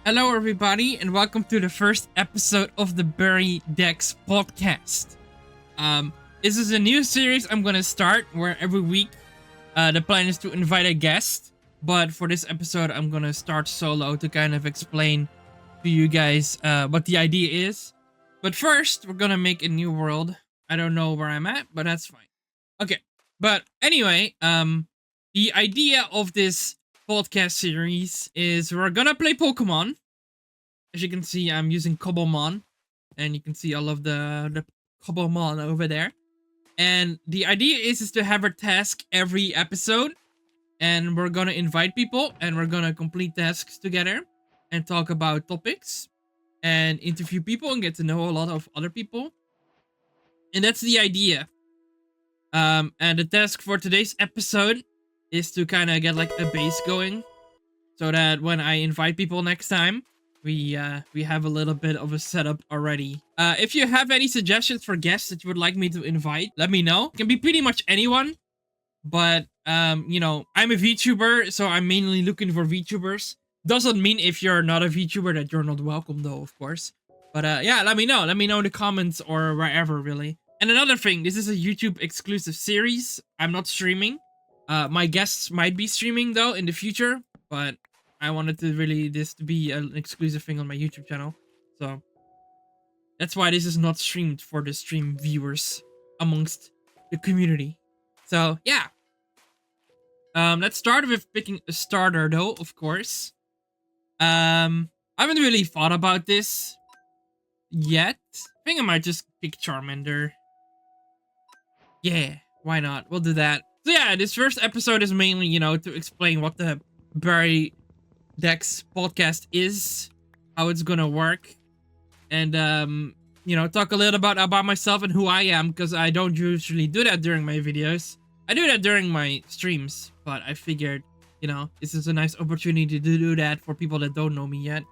Hello, everybody, and welcome to the first episode of the BerryDex podcast. This is a new series I'm gonna start where every week the plan is to invite a guest. But for this episode, I'm gonna start solo to kind of explain to you guys what the idea is. But first, we're gonna make a new world. I don't know where I'm at, but that's fine. Okay, but anyway, the idea of this podcast series is we're gonna play Pokémon. As you can see, I'm using Cobblemon, and you can see all of the Cobblemon over there. And the idea is to have a task every episode, and we're gonna invite people, and we're gonna complete tasks together, and talk about topics, and interview people, and get to know a lot of other people. And that's the idea. And the task for today's episode is to kind of get like a base going, so that when I invite people next time, we have a little bit of a setup already. If you have any suggestions for guests that you would like me to invite, let me know. It can be pretty much anyone, but you know, I'm a VTuber, so I'm mainly looking for VTubers. Doesn't mean if you're not a VTuber that you're not welcome, though, of course. But yeah, let me know. Let me know in the comments or wherever, really. And another thing, this is a YouTube exclusive series. I'm not streaming. My guests might be streaming though in the future, but I wanted to really this to be an exclusive thing on my YouTube channel. So that's why this is not streamed for the stream viewers amongst the community. So yeah. Let's start with picking a starter though, of course. I haven't really thought about this yet. I think I might just pick Charmander. Yeah, why not? We'll do that. So yeah, this first episode is mainly, you know, to explain what the BerryDex podcast is, how it's gonna work, and you know, talk a little about myself and who I am, because I don't usually do that during my videos. I do that during my streams, but I figured, you know, this is a nice opportunity to do that for people that don't know me yet.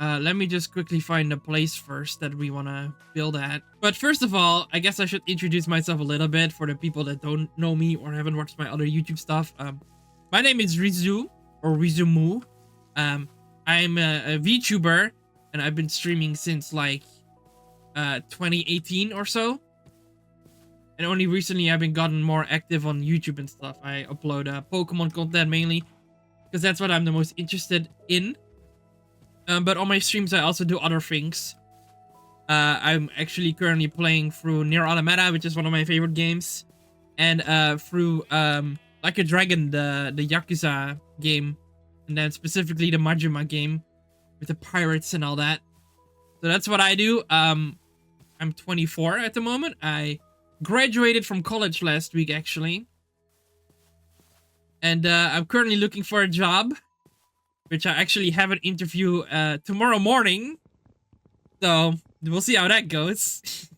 Let me just quickly find a place first that we want to build at. But first of all, I guess I should introduce myself a little bit for the people that don't know me or haven't watched my other YouTube stuff. My name is Rizu, or Rizumu. I'm a VTuber, and I've been streaming since like 2018 or so. And only recently I've been gotten more active on YouTube and stuff. I upload Pokemon content mainly, because that's what I'm the most interested in. But on my streams, I also do other things. I'm actually currently playing through Nier Automata, which is one of my favorite games. And through Like a Dragon, the Yakuza game. And then specifically the Majima game with the pirates and all that. So that's what I do. I'm 24 at the moment. I graduated from college last week, actually. And I'm currently looking for a job, which I actually have an interview tomorrow morning. So we'll see how that goes.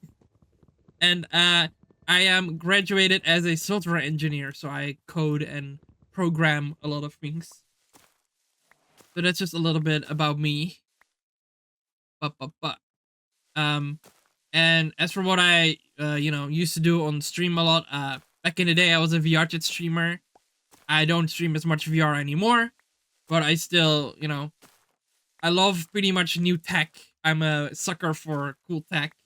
And I am graduated as a software engineer, so I code and program a lot of things. So that's just a little bit about me. And as for what I you know, used to do on stream a lot, back in the day I was a VR chat streamer. I don't stream as much VR anymore. But I still, you know, I love pretty much new tech. I'm a sucker for cool tech.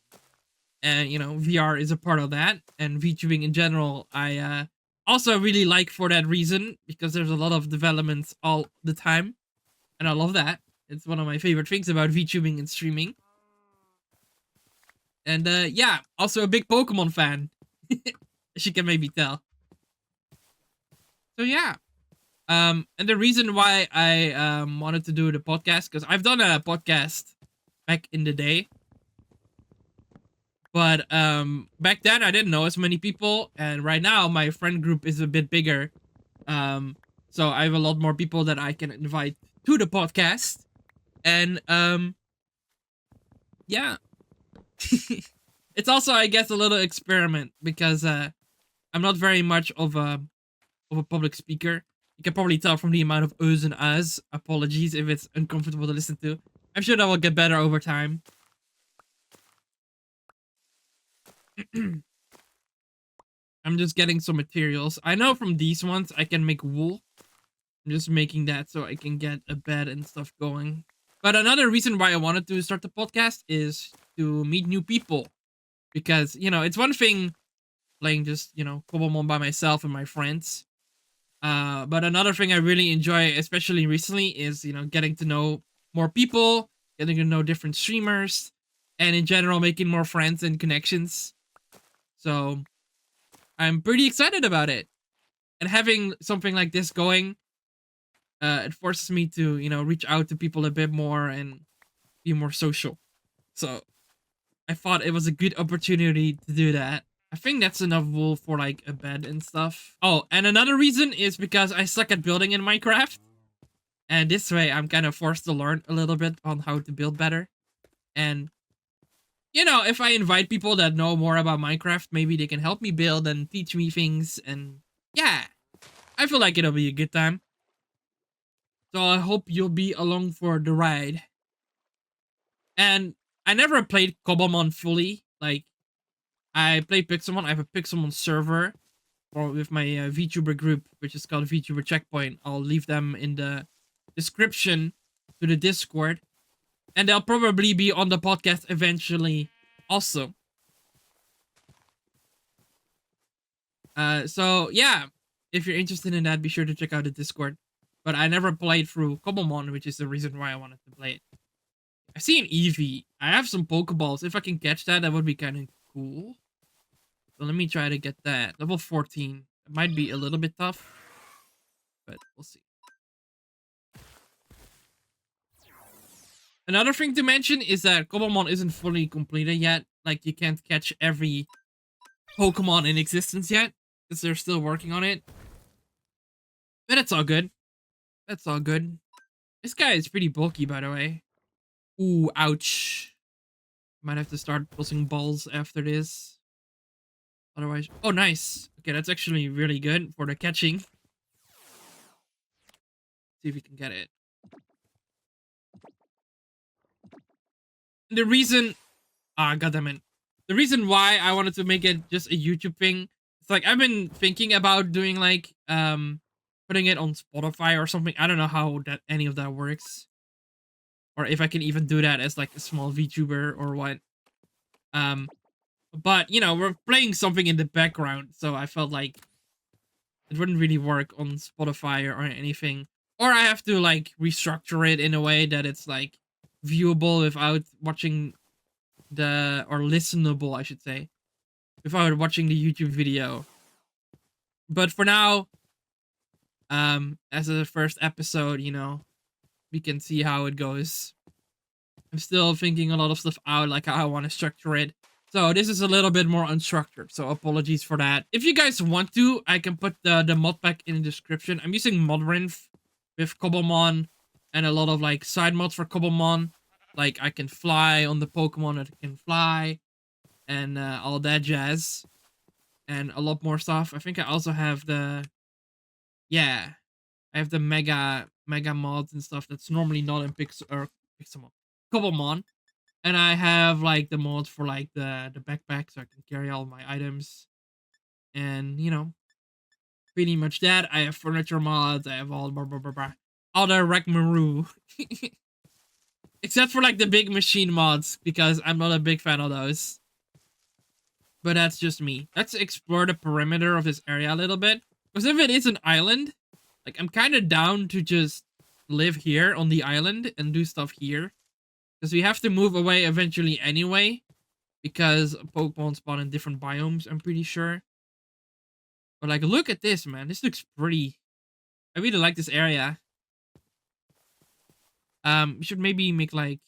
And, you know, VR is a part of that. And VTubing in general, I also really like for that reason. Because there's a lot of developments all the time. And I love that. It's one of my favorite things about VTubing and streaming. And, yeah, also a big Pokemon fan. As you can maybe tell. So, yeah. And the reason why I wanted to do the podcast, because I've done a podcast back in the day, but back then I didn't know as many people, and right now my friend group is a bit bigger, so I have a lot more people that I can invite to the podcast, and yeah, it's also, I guess, a little experiment, because I'm not very much of a public speaker. You can probably tell from the amount of uhs and ahs. Apologies if it's uncomfortable to listen to. I'm sure that will get better over time. I'm just getting some materials. I know from these ones I can make wool. I'm just making that so I can get a bed and stuff going. But another reason why I wanted to start the podcast is to meet new people. Because, it's one thing playing just, Cobblemon by myself and my friends. But another thing I really enjoy, especially recently, is, getting to know more people, getting to know different streamers, and in general, making more friends and connections. So, I'm pretty excited about it. And having something like this going, it forces me to, reach out to people a bit more and be more social. So, I thought it was a good opportunity to do that. I think that's enough wool for like a bed and stuff. Oh, and another reason is because I suck at building in Minecraft. And this way I'm kind of forced to learn a little bit on how to build better. And, if I invite people that know more about Minecraft, maybe they can help me build and teach me things. And yeah, I feel like it'll be a good time. So I hope you'll be along for the ride. And I never played Cobblemon fully. Like, I play Pixelmon. I have a Pixelmon server with my VTuber group, which is called VTuber Checkpoint. I'll leave them in the description to the Discord. And they'll probably be on the podcast eventually also. So, yeah. If you're interested in that, be sure to check out the Discord. But I never played through Cobblemon, which is the reason why I wanted to play it. I see an Eevee. I have some Pokeballs. If I can catch that, that would be kind of cool. So let me try to get that. Level 14. It might be a little bit tough, but we'll see. Another thing to mention is that Cobblemon isn't fully completed yet. Like, you can't catch every Pokemon in existence yet, because they're still working on it. But it's all good. That's all good. This guy is pretty bulky, by the way. Ooh, ouch. Might have to start pulsing balls after this. Otherwise... Oh, nice. Okay, that's actually really good for the catching. See if we can get it. The reason... Ah, goddammit. The reason why I wanted to make it just a YouTube thing, it's like, I've been thinking about doing, like, putting it on Spotify or something. I don't know how any of that works. Or if I can even do that as, like, a small VTuber or what. But, we're playing something in the background, so I felt like it wouldn't really work on Spotify or anything. Or I have to, like, restructure it in a way that it's, like, viewable without watching or listenable, I should say, without watching the YouTube video. But for now, as a first episode, we can see how it goes. I'm still thinking a lot of stuff out, like how I want to structure it. So this is a little bit more unstructured, so apologies for that. If you guys want to, I can put the mod pack in the description. I'm using Modrinth with Cobblemon and a lot of like side mods for Cobblemon. Like I can fly on the Pokemon that can fly and all that jazz. And a lot more stuff. I think I also have I have the mega mods and stuff that's normally not in Pixelmon. Cobblemon. And I have like the mods for like the backpack so I can carry all my items. And pretty much that. I have furniture mods, I have all all the Rekmaru. Except for like the big machine mods, because I'm not a big fan of those. But that's just me. Let's explore the perimeter of this area a little bit. Because if it is an island, like I'm kind of down to just live here on the island and do stuff here. Because we have to move away eventually anyway. Because Pokemon spawn in different biomes, I'm pretty sure. But like, look at this, man. This looks pretty. I really like this area. We should maybe make like...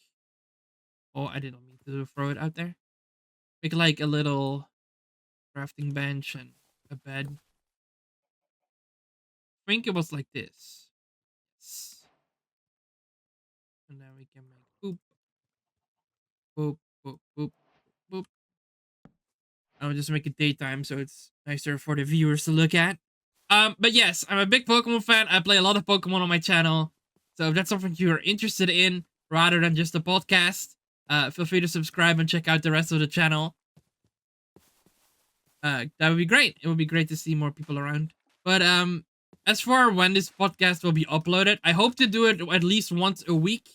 Oh, I didn't mean to throw it out there. Make like a little crafting bench and a bed. I think it was like this. Yes. And then we can make boop. Boop, boop, boop, boop. I'll just make it daytime so it's nicer for the viewers to look at. But yes, I'm a big Pokemon fan. I play a lot of Pokemon on my channel. So if that's something you're interested in, rather than just a podcast, feel free to subscribe and check out the rest of the channel. That would be great. It would be great to see more people around. But as for when this podcast will be uploaded, I hope to do it at least once a week.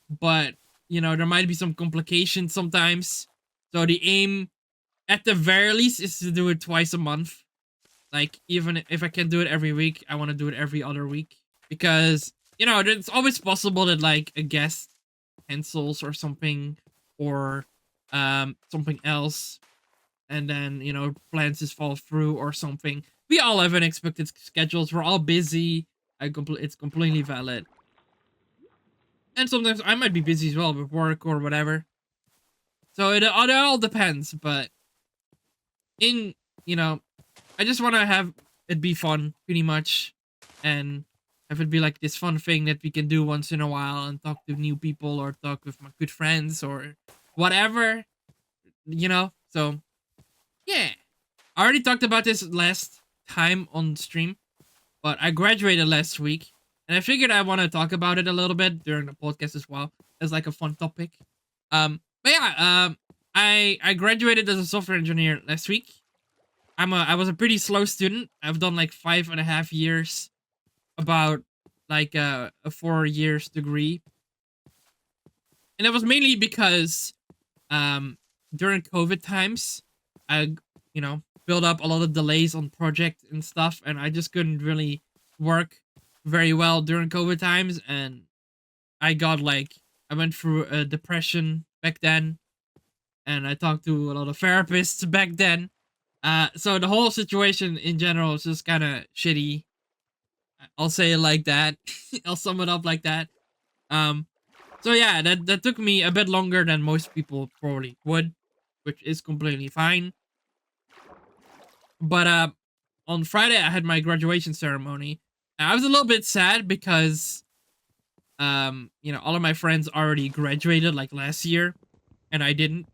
But, you know, there might be some complications sometimes. So the aim, at the very least, is to do it twice a month. Like, even if I can do it every week, I want to do it every other week. Because, you know, it's always possible that, like, a guest cancels or something. Or something else. And then, you know, plans just fall through or something. We all have unexpected schedules. We're all busy. It's completely valid. And sometimes I might be busy as well with work or whatever. So it all depends. But in, you know, I just want to have it be fun, pretty much. And have it be like this fun thing that we can do once in a while and talk to new people or talk with my good friends or whatever, you know? So, yeah. I already talked about this last time on stream, but I graduated last week. And I figured I want to talk about it a little bit during the podcast as well as like a fun topic. But yeah, I graduated as a software engineer last week. I was a pretty slow student. I've done like 5.5 years, about like a 4 years degree, and it was mainly because during COVID times, I you know built up a lot of delays on projects and stuff, and I just couldn't really work very well during COVID times, and I went through a depression back then, and I talked to a lot of therapists back then. So the whole situation in general is just kind of shitty. I'll say it like that. I'll sum it up like that. Um, so yeah, that took me a bit longer than most people probably would, which is completely fine. But on Friday I had my graduation ceremony. I was a little bit sad because you know, all of my friends already graduated like last year, and I didn't.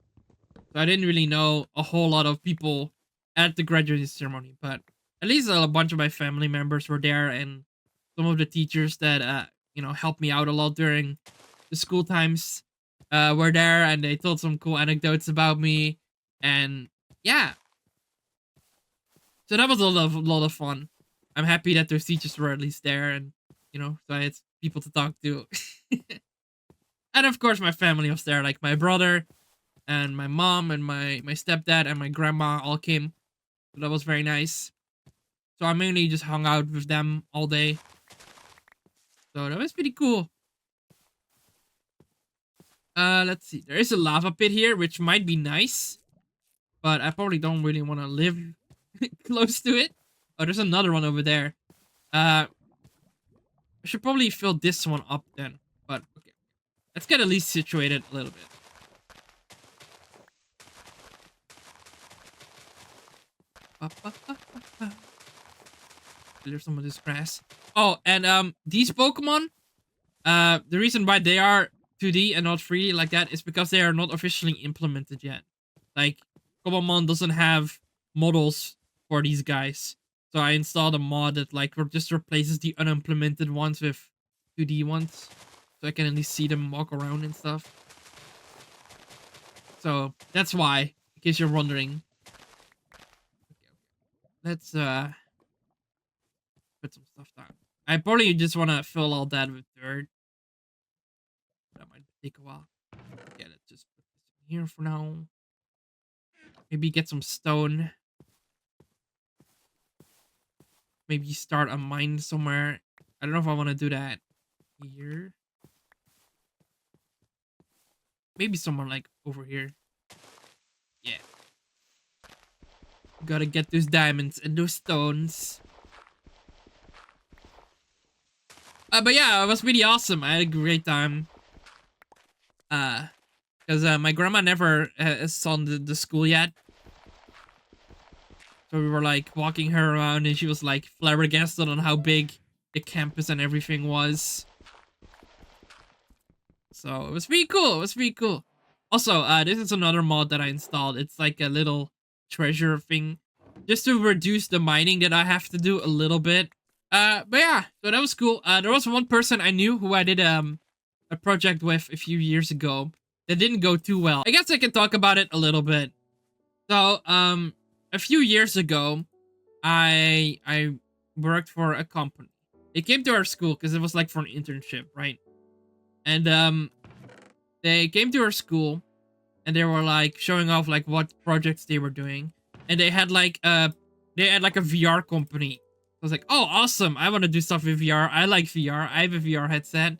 So I didn't really know a whole lot of people at the graduation ceremony, but at least a bunch of my family members were there, and some of the teachers that you know helped me out a lot during the school times were there, and they told some cool anecdotes about me, and yeah, so that was a lot of fun. I'm happy that those teachers were at least there, and you know, so I had people to talk to, and of course my family was there, like my brother and my mom and my stepdad and my grandma all came. So that was very nice. So I mainly just hung out with them all day. So that was pretty cool. Let's see. There is a lava pit here, which might be nice, but I probably don't really want to live close to it. Oh, there's another one over there. I should probably fill this one up then. But okay, let's get at least situated a little bit. Clear some of this grass. Oh, and these Pokemon, the reason why they are 2D and not 3D like that is because they are not officially implemented yet. Like, Cobblemon doesn't have models for these guys. So I installed a mod that like just replaces the unimplemented ones with 2D ones. So I can at least see them walk around and stuff. So that's why, in case you're wondering. Let's put some stuff down. I probably just want to fill all that with dirt. That might take a while. Yeah, let's just put this in here for now. Maybe get some stone. Maybe start a mine somewhere. I don't know if I want to do that here. Maybe somewhere like over here. Yeah. Gotta get those diamonds and those stones. But yeah, it was really awesome. I had a great time. Because my grandma never saw the school yet. So we were like walking her around, and she was like flabbergasted on how big the campus and everything was. So it was pretty cool. It was pretty cool. Also, this is another mod that I installed. It's like a little treasure thing, just to reduce the mining that I have to do a little bit. But yeah, so that was cool. There was one person I knew who I did a project with a few years ago that didn't go too well. I guess I can talk about it a little bit. So, a few years ago, I worked for a company. They came to our school because it was like for an internship, right? And they came to our school and they were like showing off like what projects they were doing, and they had like a VR company. I was like, oh, awesome! I want to do stuff with VR. I like VR. I have a VR headset.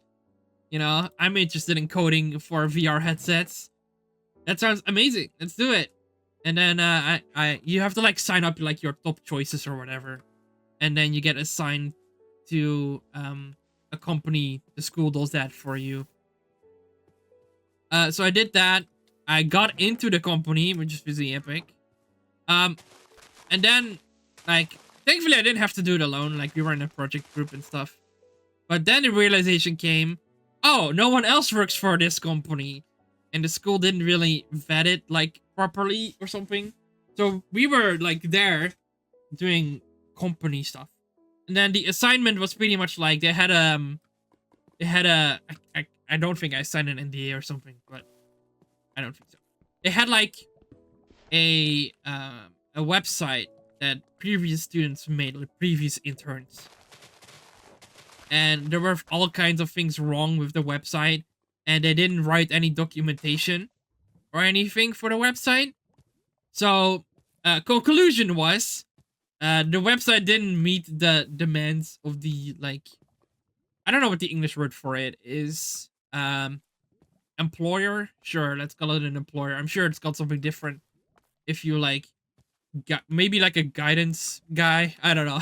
You know, I'm interested in coding for VR headsets. That sounds amazing. Let's do it. And then you have to like sign up like your top choices or whatever, and then you get assigned to a company. The school does that for you. So I did that. I got into the company, which is really epic. And then like thankfully I didn't have to do it alone. Like we were in a project group and stuff. But then the realization came, oh, no one else works for this company. And the school didn't really vet it like properly or something. So we were like there doing company stuff. And then the assignment was pretty much like they had I don't think I signed an NDA or something, but I don't think so. They had like a website that previous students made, like previous interns. And there were all kinds of things wrong with the website, and they didn't write any documentation or anything for the website. So, conclusion was, the website didn't meet the demands of the, like, I don't know what the English word for it is. Employer? Sure, let's call it an employer. I'm sure it's called something different if you, like, got maybe like a guidance guy. I don't know.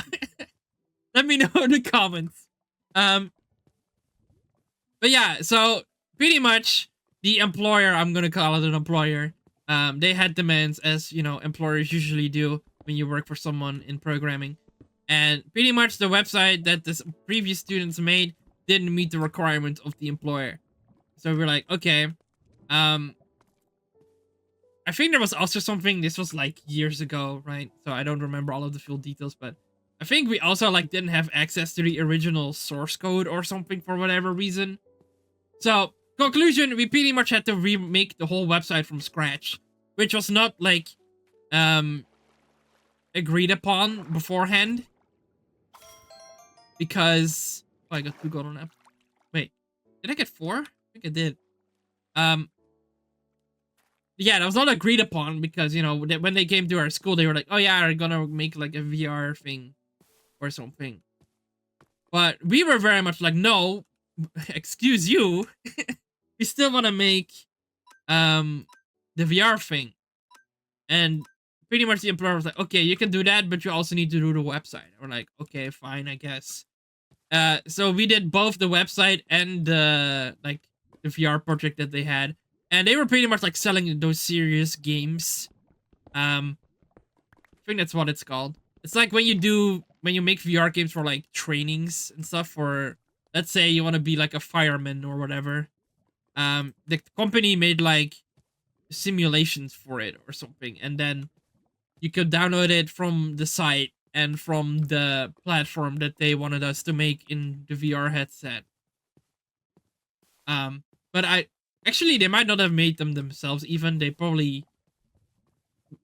Let me know in the comments. But yeah, so pretty much the employer, I'm gonna call it an employer, they had demands, as you know employers usually do when you work for someone in programming, and pretty much the website that the previous students made didn't meet the requirements of the employer. So we're like, okay, I think there was also something, this was like years ago, right? So I don't remember all of the full details, but I think we also like didn't have access to the original source code or something for whatever reason. So, conclusion, we pretty much had to remake the whole website from scratch, which was not like agreed upon beforehand. Because oh, I got 2 golden apples. Wait, did I get 4? I think I did. Yeah, that was not agreed upon because, you know, when they came to our school, they were like, oh yeah, we're gonna make like a VR thing or something. But we were very much like, no, excuse you. We still want to make the VR thing. And pretty much the employer was like, okay, you can do that, but you also need to do the website. We're like, okay, fine, I guess. So we did both the website and the VR project that they had. And they were pretty much like selling those serious games. I think that's what it's called. It's like when you make VR games for like trainings and stuff for, let's say you want to be like a fireman or whatever. The company made like simulations for it or something, and then you could download it from the site and from the platform that they wanted us to make in the VR headset. But actually they might not have made them themselves even. They probably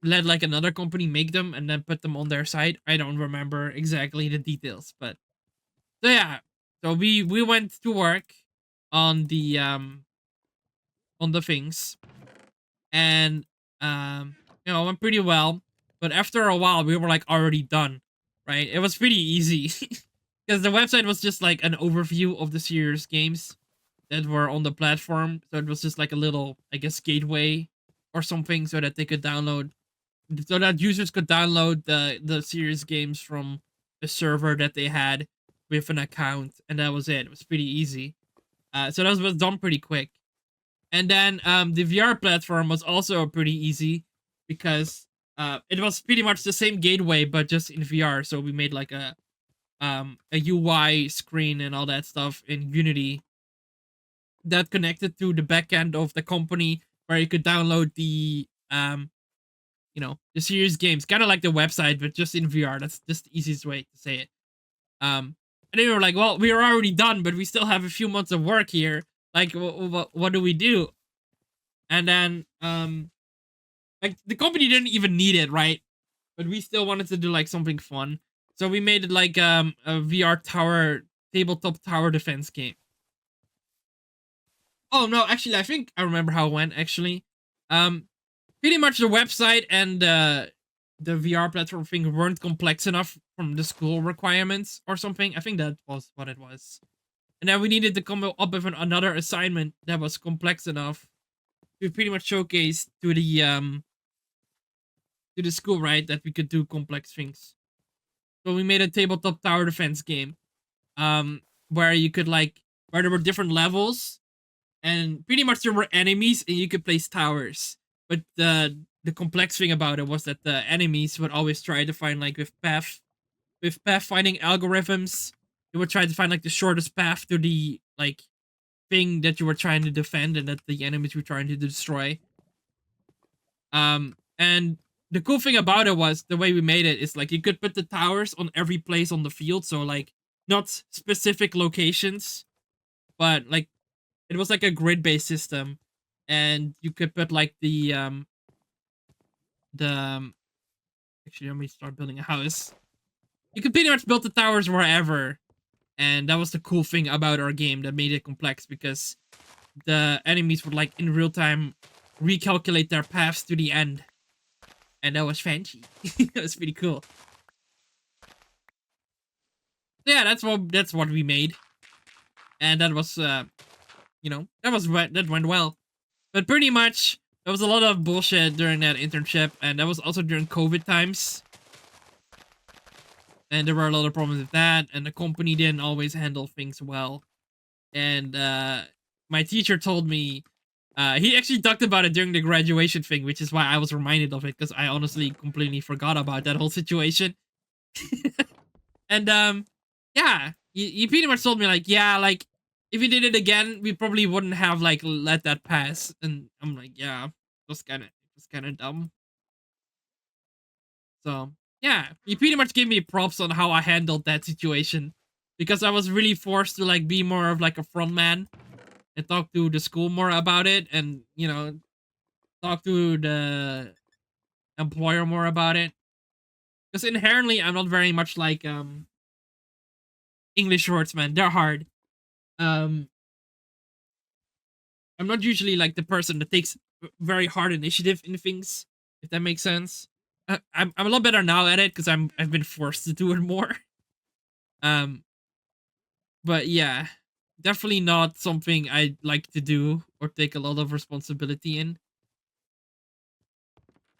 let like another company make them and then put them on their site. I don't remember exactly the details, but so yeah. So we went to work on the things, and you know, it went pretty well. But after a while we were like already done, right? It was pretty easy because the website was just like an overview of the serious games that were on the platform. So it was just like a little, I guess, gateway or something so that they could download, so that users could download the serious games from the server that they had with an account, and that was it. It was pretty easy. So that was done pretty quick. And then the VR platform was also pretty easy because it was pretty much the same gateway but just in VR. So we made like a UI screen and all that stuff in Unity that connected to the backend of the company where you could download the you know, the serious games, kind of like the website but just in VR. That's just the easiest way to say it. And they were like, well, we are already done, but we still have a few months of work here. Like, what do we do? And then like the company didn't even need it, right? But we still wanted to do like something fun. So we made it like a VR tower, tabletop tower defense game. Oh no, actually, I think I remember how it went. Actually, um, pretty much the website and the VR platform thing weren't complex enough from the school requirements or something. I think that was what it was. And then we needed to come up with another assignment that was complex enough to pretty much showcase to the school, right, that we could do complex things. So we made a tabletop tower defense game, where you could like where there were different levels, and pretty much there were enemies, and you could place towers. But the complex thing about it was that the enemies would always try to find like with path finding algorithms. You would try to find like the shortest path to the like thing that you were trying to defend and that the enemies were trying to destroy. And the cool thing about it was the way we made it is like you could put the towers on every place on the field, so like not specific locations, but like it was like a grid-based system, and you could put like the actually let me start building a house. You could pretty much build the towers wherever, and that was the cool thing about our game that made it complex because the enemies would like in real time recalculate their paths to the end, and that was fancy. That was pretty cool. Yeah, that's what we made, and that was you know that went well. But pretty much there was a lot of bullshit during that internship, and that was also during COVID times. And there were a lot of problems with that, and the company didn't always handle things well. And my teacher told me, he actually talked about it during the graduation thing, which is why I was reminded of it, because I honestly completely forgot about that whole situation. And yeah, he pretty much told me like, yeah, like if you did it again, we probably wouldn't have like let that pass. And I'm like, yeah, it was kind of dumb. So yeah, he pretty much gave me props on how I handled that situation, because I was really forced to like be more of like a front man and talk to the school more about it, and talk to the employer more about it. Because inherently, I'm not very much like English shorts, man. They're hard. Um, I'm not usually like the person that takes very hard initiative in things, if that makes sense. I'm a lot better now at it because I've been forced to do it more. Um, but yeah, definitely not something I like to do or take a lot of responsibility in.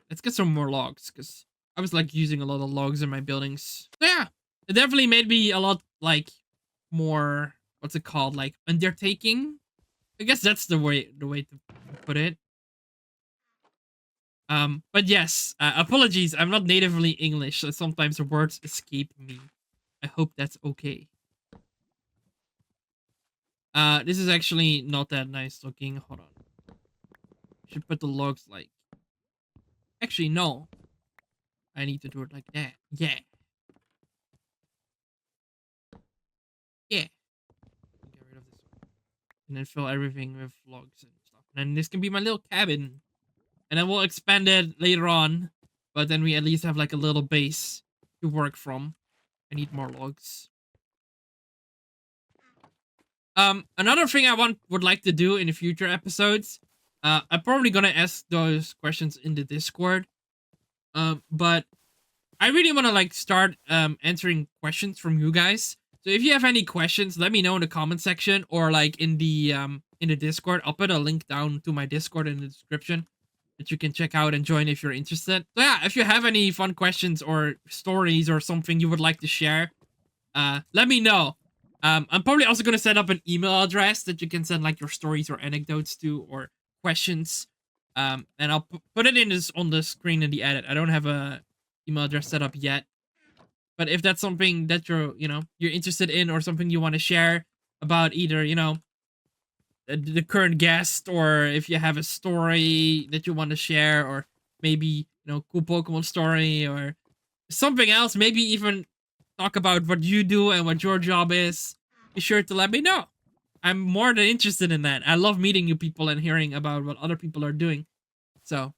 Let's get some more logs because I was like using a lot of logs in my buildings. So yeah, it definitely made me a lot like more, what's it called, like undertaking. I guess that's the way to put it. But yes, apologies. I'm not natively English, so sometimes the words escape me. I hope that's okay. This is actually not that nice looking. Hold on. Should put the logs like. Actually, no. I need to do it like that. Yeah. Yeah. Get rid of this one. And then fill everything with logs and stuff. And then this can be my little cabin. And then we'll expand it later on. But then we at least have like a little base to work from. I need more logs. Another thing I would like to do in the future episodes, I'm probably gonna ask those questions in the Discord. But I really want to like start answering questions from you guys. So if you have any questions, let me know in the comment section or like in the Discord. I'll put a link down to my Discord in the description that you can check out and join if you're interested. So yeah, if you have any fun questions or stories or something you would like to share, let me know. I'm probably also gonna set up an email address that you can send like your stories or anecdotes to or questions. And I'll put it in this on the screen in the edit. I don't have a email address set up yet, but if that's something that you're interested in or something you want to share about either the current guest, or if you have a story that you want to share, or maybe cool Pokemon story or something else, maybe even talk about what you do and what your job is, be sure to let me know. I'm more than interested in that. I love meeting new people and hearing about what other people are doing. So,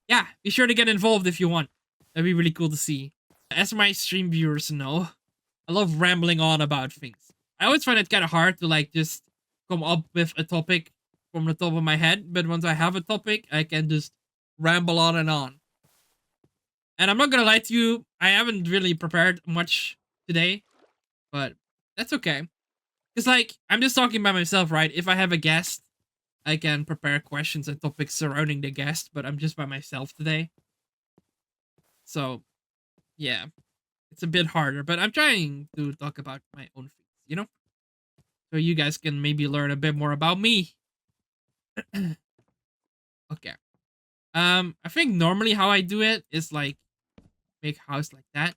yeah, be sure to get involved if you want. That'd be really cool to see. As my stream viewers know, I love rambling on about things. I always find it kind of hard to like just come up with a topic from the top of my head, but once I have a topic, I can just ramble on and on. And I'm not gonna lie to you, I haven't really prepared much today, but that's okay. Cause like I'm just talking by myself, right? If I have a guest, I can prepare questions and topics surrounding the guest, but I'm just by myself today. So yeah, it's a bit harder, but I'm trying to talk about my own things, you know? So you guys can maybe learn a bit more about me. Okay. I think normally how I do it is like make a house like that.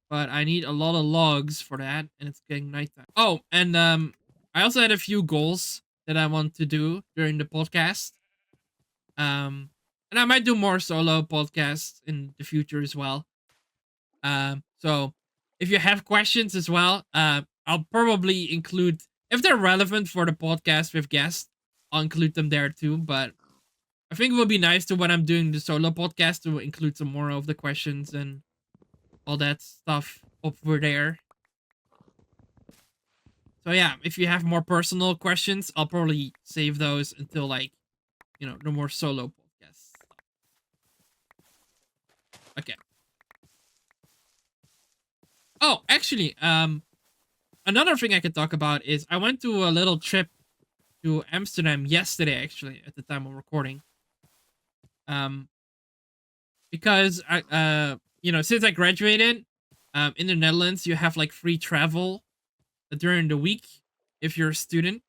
But I need a lot of logs for that, and it's getting nighttime. Oh, and I also had a few goals that I want to do during the podcast. And I might do more solo podcasts in the future as well. So if you have questions as well, I'll probably include if they're relevant for the podcast with guests, I'll include them there too. But I think it would be nice to when I'm doing the solo podcast to include some more of the questions and all that stuff over there. So yeah, if you have more personal questions, I'll probably save those until like, the more solo podcasts. Okay. Oh, actually, another thing I could talk about is I went to a little trip to Amsterdam yesterday, actually, at the time of recording. Because since I graduated, in the Netherlands, you have like free travel during the week if you're a student.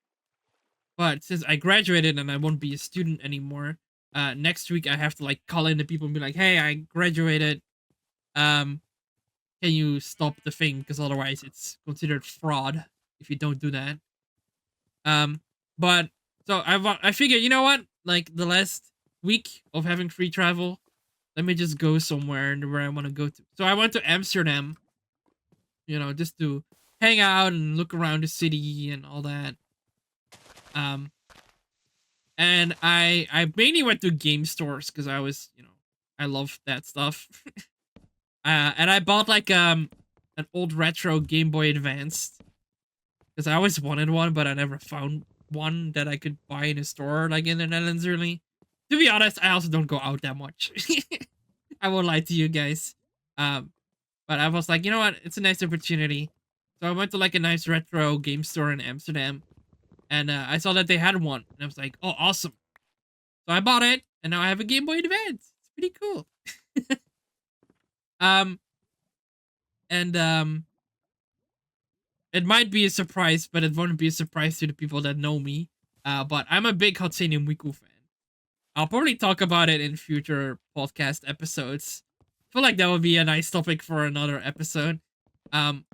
But since I graduated and I won't be a student anymore, next week I have to like call in the people and be like, "Hey, I graduated. Um, can you stop the thing? Because otherwise it's considered fraud if you don't do that." Um, but so I figured, you know what? Like the last week of having free travel, let me just go somewhere where I want to go to. So I went to Amsterdam, just to hang out and look around the city and all that. And I mainly went to game stores because I was, I love that stuff. And I bought like an old retro Game Boy Advanced because I always wanted one, but I never found one that I could buy in a store like in the Netherlands. Really, to be honest, I also don't go out that much. I won't lie to you guys. But I was like, you know what? It's a nice opportunity. So I went to like a nice retro game store in Amsterdam, and I saw that they had one, and I was like, oh, awesome. So I bought it, and now I have a Game Boy Advance. It's pretty cool. um, and it might be a surprise, but it won't be a surprise to the people that know me. But I'm a big Hatsune Miku fan. I'll probably talk about it in future podcast episodes. I feel like that would be a nice topic for another episode. Um,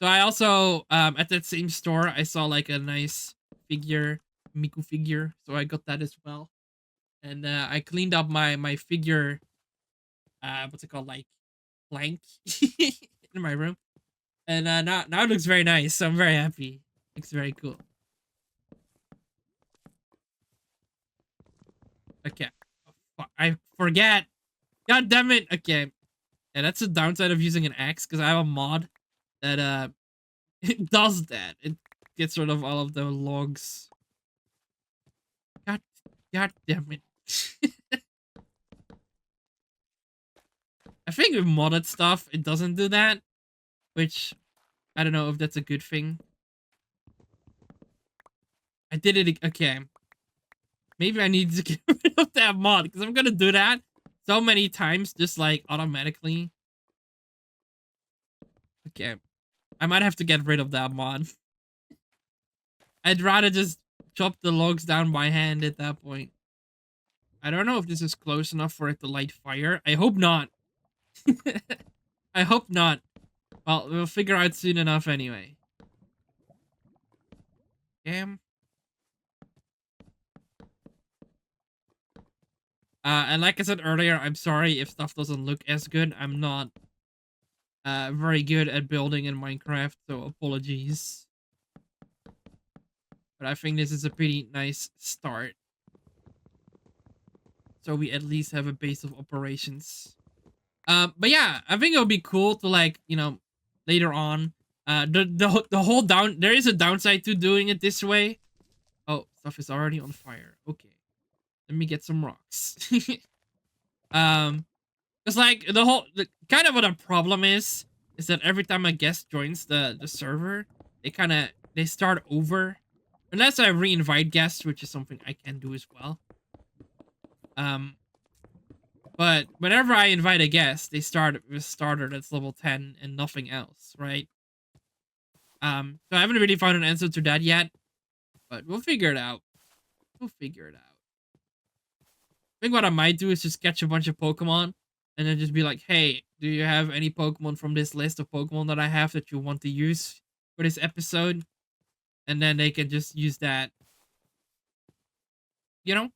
so I also at that same store I saw like a nice figure, Miku figure, so I got that as well. And I cleaned up my figure, what's it called, like plank in my room, and now it looks very nice. So I'm very happy. Looks very cool. Okay, I forget. God damn it. Okay, yeah, that's the downside of using an axe because I have a mod that it does that. It gets rid of all of the logs. God, God damn it. I think with modded stuff, it doesn't do that, which I don't know if that's a good thing. I did it. Okay. Maybe I need to get rid of that mod because I'm gonna do that so many times, just like automatically. Okay. I might have to get rid of that mod. I'd rather just chop the logs down by hand at that point. I don't know if this is close enough for it to light fire. I hope not. I hope not. Well, we'll figure out soon enough anyway. Damn. And like I said earlier, I'm sorry if stuff doesn't look as good. I'm not very good at building in Minecraft, so apologies. But I think this is a pretty nice start. So we at least have a base of operations. But yeah, I think it would be cool to like, later on. The whole there is a downside to doing it this way. Oh, stuff is already on fire. Okay, let me get some rocks. um, it's like kind of what the problem is that every time a guest joins the server, they start over, unless I re-invite guests, which is something I can do as well. Um, but whenever I invite a guest, they start with a starter that's level 10 and nothing else, right? So I haven't really found an answer to that yet, but we'll figure it out. We'll figure it out. I think what I might do is just catch a bunch of Pokemon and then just be like, hey, do you have any Pokemon from this list of Pokemon that I have that you want to use for this episode? And then they can just use that, you know?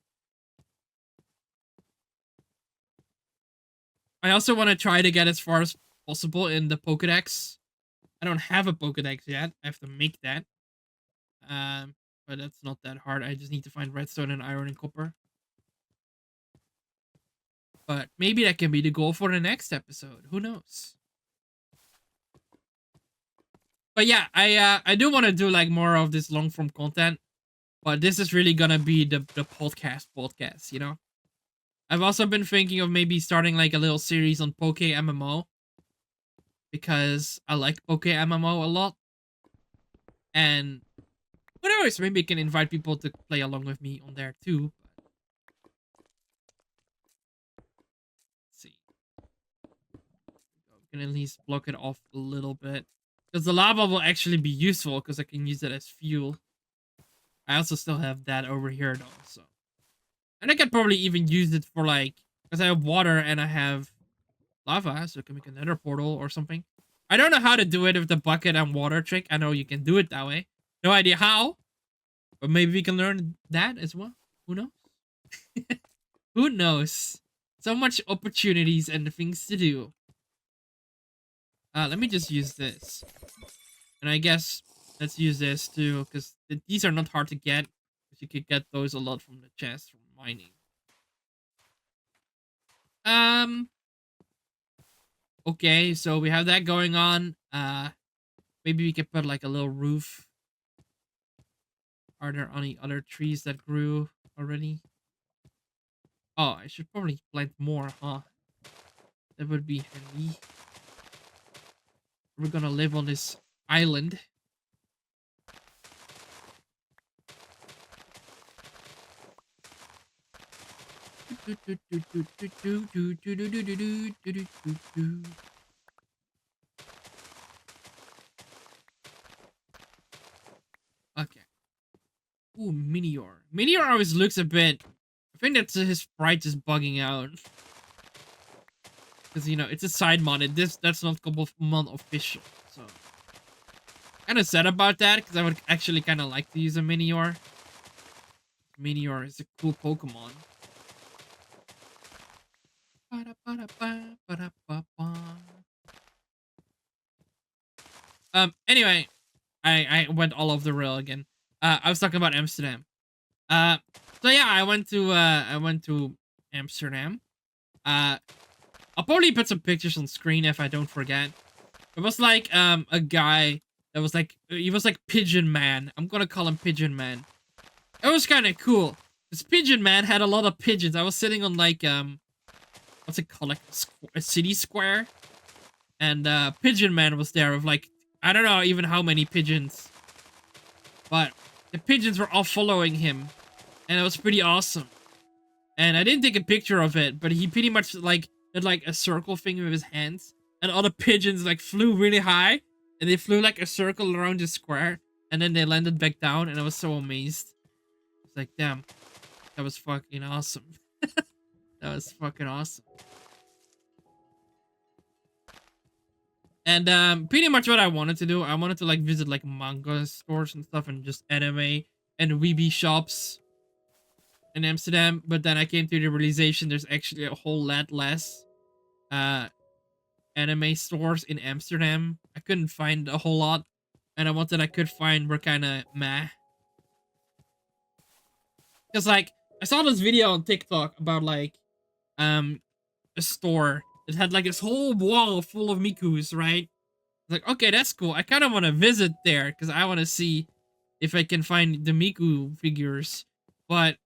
I also want to try to get as far as possible in the Pokédex. I don't have a Pokédex yet. I have to make that. Um, but that's not that hard. I just need to find redstone and iron and copper. But maybe that can be the goal for the next episode. Who knows? But yeah, I do want to do like more of this long form content. But this is really gonna be the podcast, you know? I've also been thinking of maybe starting like a little series on Poke MMO. Because I like Poke MMO a lot. And who knows, maybe I can invite people to play along with me on there too. Let's see. We can at least block it off a little bit. Because the lava will actually be useful because I can use it as fuel. I also still have that over here though, so. And I could probably even use it for like, because I have water and I have lava, so I can make another portal or something. I don't know how to do it with the bucket and water trick. I know you can do it that way. No idea how, but maybe we can learn that as well. Who knows? Who knows? So much opportunities and things to do. Let me just use this. And I guess let's use this too, because these are not hard to get. You could get those a lot from the chest from mining. Okay, so we have that going on. Maybe we could put like a little roof. Are there any other trees that grew already? Oh, I should probably plant more, huh? That would be handy. We're gonna live on this island. Okay. Ooh, Meteor. Meteor always looks a bit... I think that's his sprite is bugging out. Because, you know, it's a side mod. That's not Cobblemon official. So, kind of sad about that. Because I would actually kind of like to use a Meteor. Meteor is a cool Pokemon. Anyway, I went all off the rail again. I was talking about Amsterdam. So yeah, I went to Amsterdam. I'll probably put some pictures on screen if I don't forget. It was like a guy that was like he was like Pigeon Man. I'm gonna call him Pigeon Man. It was kind of cool. This Pigeon Man had a lot of pigeons. I was sitting on like what's it called, like a city square, and Pigeon Man was there with like I don't know even how many pigeons, but the pigeons were all following him, and it was pretty awesome. And I didn't take a picture of it, but he pretty much like did like a circle thing with his hands, and all the pigeons like flew really high, and they flew like a circle around the square, and then they landed back down, and I was so amazed. It's like, damn, that was fucking awesome. That was fucking awesome. And pretty much what I wanted to do, I wanted to like visit like manga stores and stuff, and just anime and weeby shops in Amsterdam. But then I came to the realization there's actually a whole lot less anime stores in Amsterdam. I couldn't find a whole lot, and the ones that I could find were kind of meh. Because like I saw this video on TikTok about like a store It had like this whole wall full of Mikus, right? Like, okay, that's cool. I kind of want to visit there because I want to see if I can find the Miku figures. But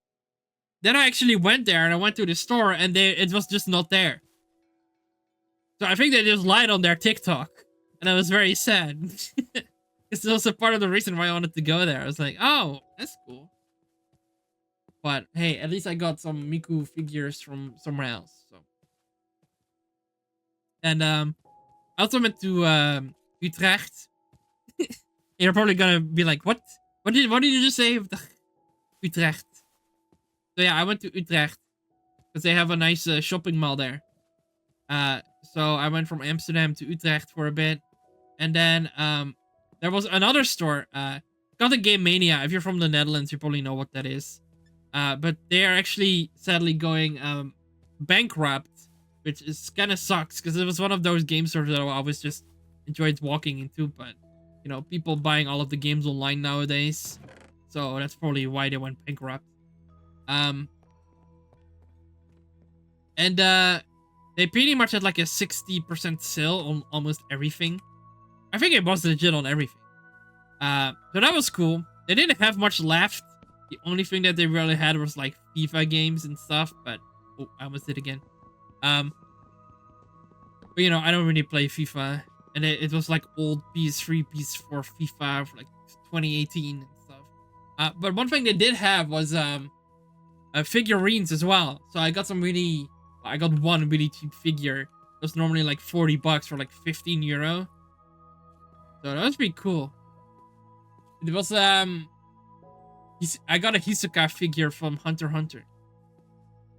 then I actually went there and I went to the store and it was just not there. So I think they just lied on their TikTok. And I was very sad. It's also part of the reason why I wanted to go there. I was like, oh, that's cool. But hey, at least I got some Miku figures from somewhere else. So, and I also went to Utrecht. You're probably gonna be like, what? What did you just say? Utrecht. So yeah, I went to Utrecht because they have a nice shopping mall there. So I went from Amsterdam to Utrecht for a bit, and then there was another store. Called the Game Mania. If you're from the Netherlands, you probably know what that is. But they are actually sadly going bankrupt, which is kind of sucks because it was one of those game stores that I always just enjoyed walking into. But you know, people buying all of the games online nowadays, so that's probably why they went bankrupt. And they pretty much had like a 60% sale on almost everything. I think it was legit on everything. So that was cool. They didn't have much left. The only thing that they really had was like FIFA games and stuff, but oh, I almost did again. But you know, I don't really play FIFA, and it was like old PS3, PS4 FIFA for like 2018 and stuff. But one thing they did have was figurines as well. So I got I got one really cheap figure. It was normally like 40 bucks for like 15 euro. So that was pretty cool. It was I got a Hisoka figure from Hunter x Hunter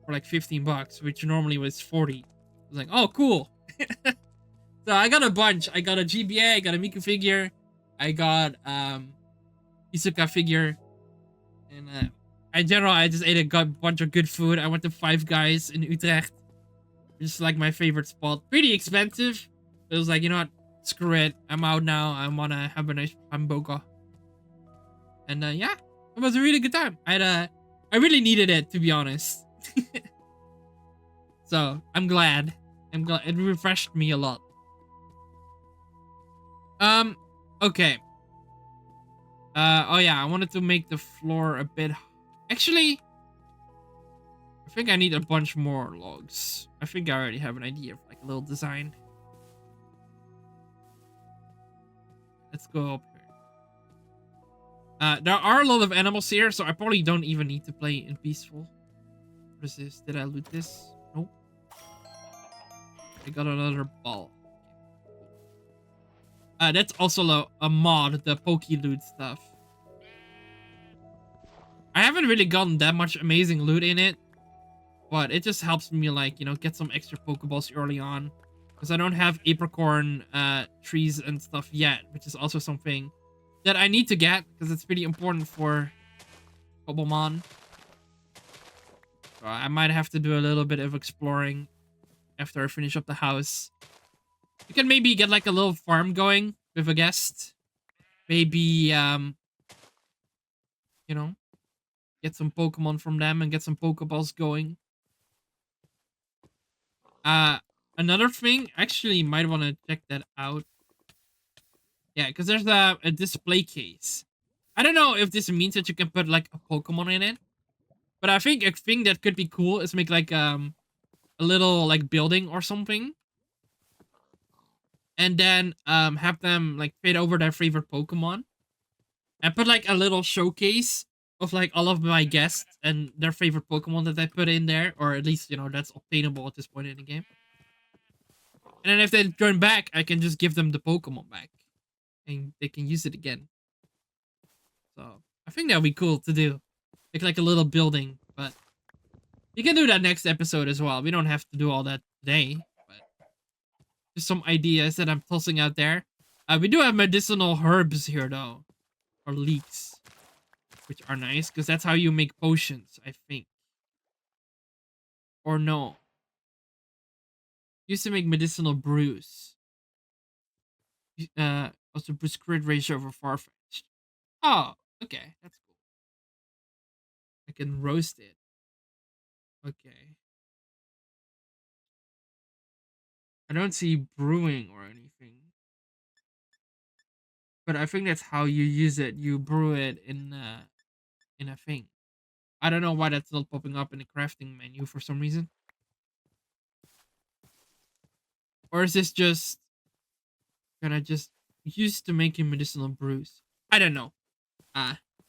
for like 15 bucks, which normally was 40. I was like, oh, cool. So I got a bunch. I got a GBA, I got a Miku figure, I got Hisoka figure, and in general, I just ate a bunch of good food. I went to Five Guys in Utrecht, which is like my favorite spot. Pretty expensive. It was like, you know what? Screw it. I'm out now. I wanna have a nice hamburger. And yeah, it was a really good time. I really needed it, to be honest. So I'm glad. It refreshed me a lot. Okay. Oh yeah, I wanted to make the floor a bit. Actually, I think I need a bunch more logs. I think I already have an idea of like a little design. Let's go up here. There are a lot of animals here, so I probably don't even need to play in peaceful. What is this? Did I loot this? Nope. I got another ball. That's also a mod, the Poke Loot stuff. I haven't really gotten that much amazing loot in it, but it just helps me, like, you know, get some extra Pokeballs early on. Because I don't have apricorn trees and stuff yet, which is also something that I need to get, because it's pretty important for Cobblemon. So I might have to do a little bit of exploring after I finish up the house. You can maybe get like a little farm going with a guest. Maybe, you know, get some Pokemon from them and get some Pokeballs going. Another thing, actually, you might want to check that out. Yeah, because there's a display case. I don't know if this means that you can put like a Pokemon in it, but I think a thing that could be cool is make like a little like building or something, and then have them like fit over their favorite Pokemon, and put like a little showcase of like all of my guests and their favorite Pokemon that I put in there, or at least, you know, that's obtainable at this point in the game. And then if they join back, I can just give them the Pokemon back, and they can use it again. So I think that would be cool to do. Make like a little building, but you can do that next episode as well. We don't have to do all that today, but just some ideas that I'm tossing out there. We do have medicinal herbs here though, or leeks, which are nice because that's how you make potions, I think. Or no. Used to make medicinal brews. Also boost crit ratio over Farfetch'd. Oh, okay, that's cool. I can roast it. Okay. I don't see brewing or anything. But I think that's how you use it. You brew it in a thing. I don't know why that's not popping up in the crafting menu for some reason. Or is this just gonna just used to making medicinal brews? I don't know.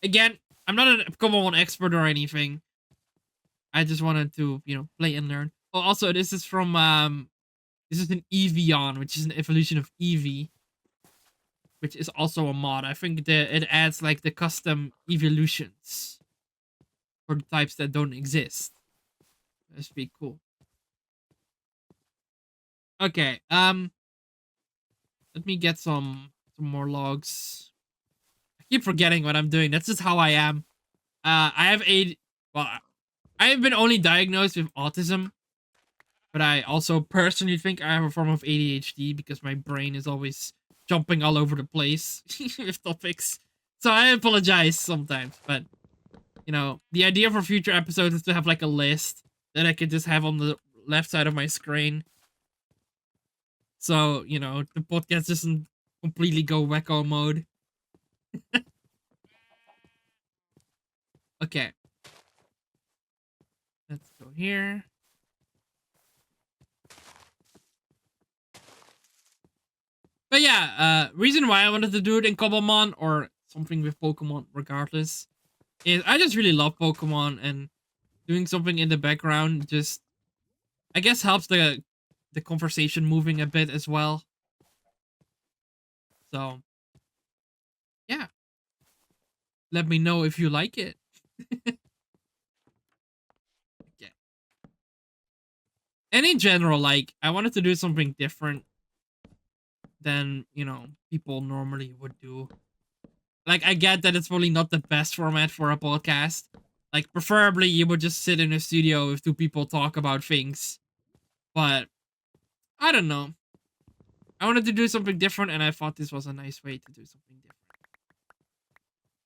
Again, I'm not a Cobblemon expert or anything. I just wanted to, play and learn. Oh, also, this is from this is an Evian, which is an evolution of Eevee, which is also a mod. I think it adds like the custom evolutions for the types that don't exist. That's pretty cool. Okay, let me get some more logs. I keep forgetting what I'm doing. That's just how I am. I have I have been only diagnosed with autism, but I also personally think I have a form of ADHD because my brain is always jumping all over the place with topics. So I apologize sometimes, but the idea for future episodes is to have like a list that I could just have on the left side of my screen. So, the podcast doesn't completely go wacko mode. Okay. Let's go here. But yeah, reason why I wanted to do it in Cobblemon or something with Pokemon regardless is I just really love Pokemon, and doing something in the background just, I guess, helps the conversation moving a bit as well. So, yeah. Let me know if you like it. Okay. And in general, like, I wanted to do something different than, people normally would do. Like, I get that it's probably not the best format for a podcast. Like, preferably you would just sit in a studio with two people talk about things. But, I don't know. I wanted to do something different, and I thought this was a nice way to do something different.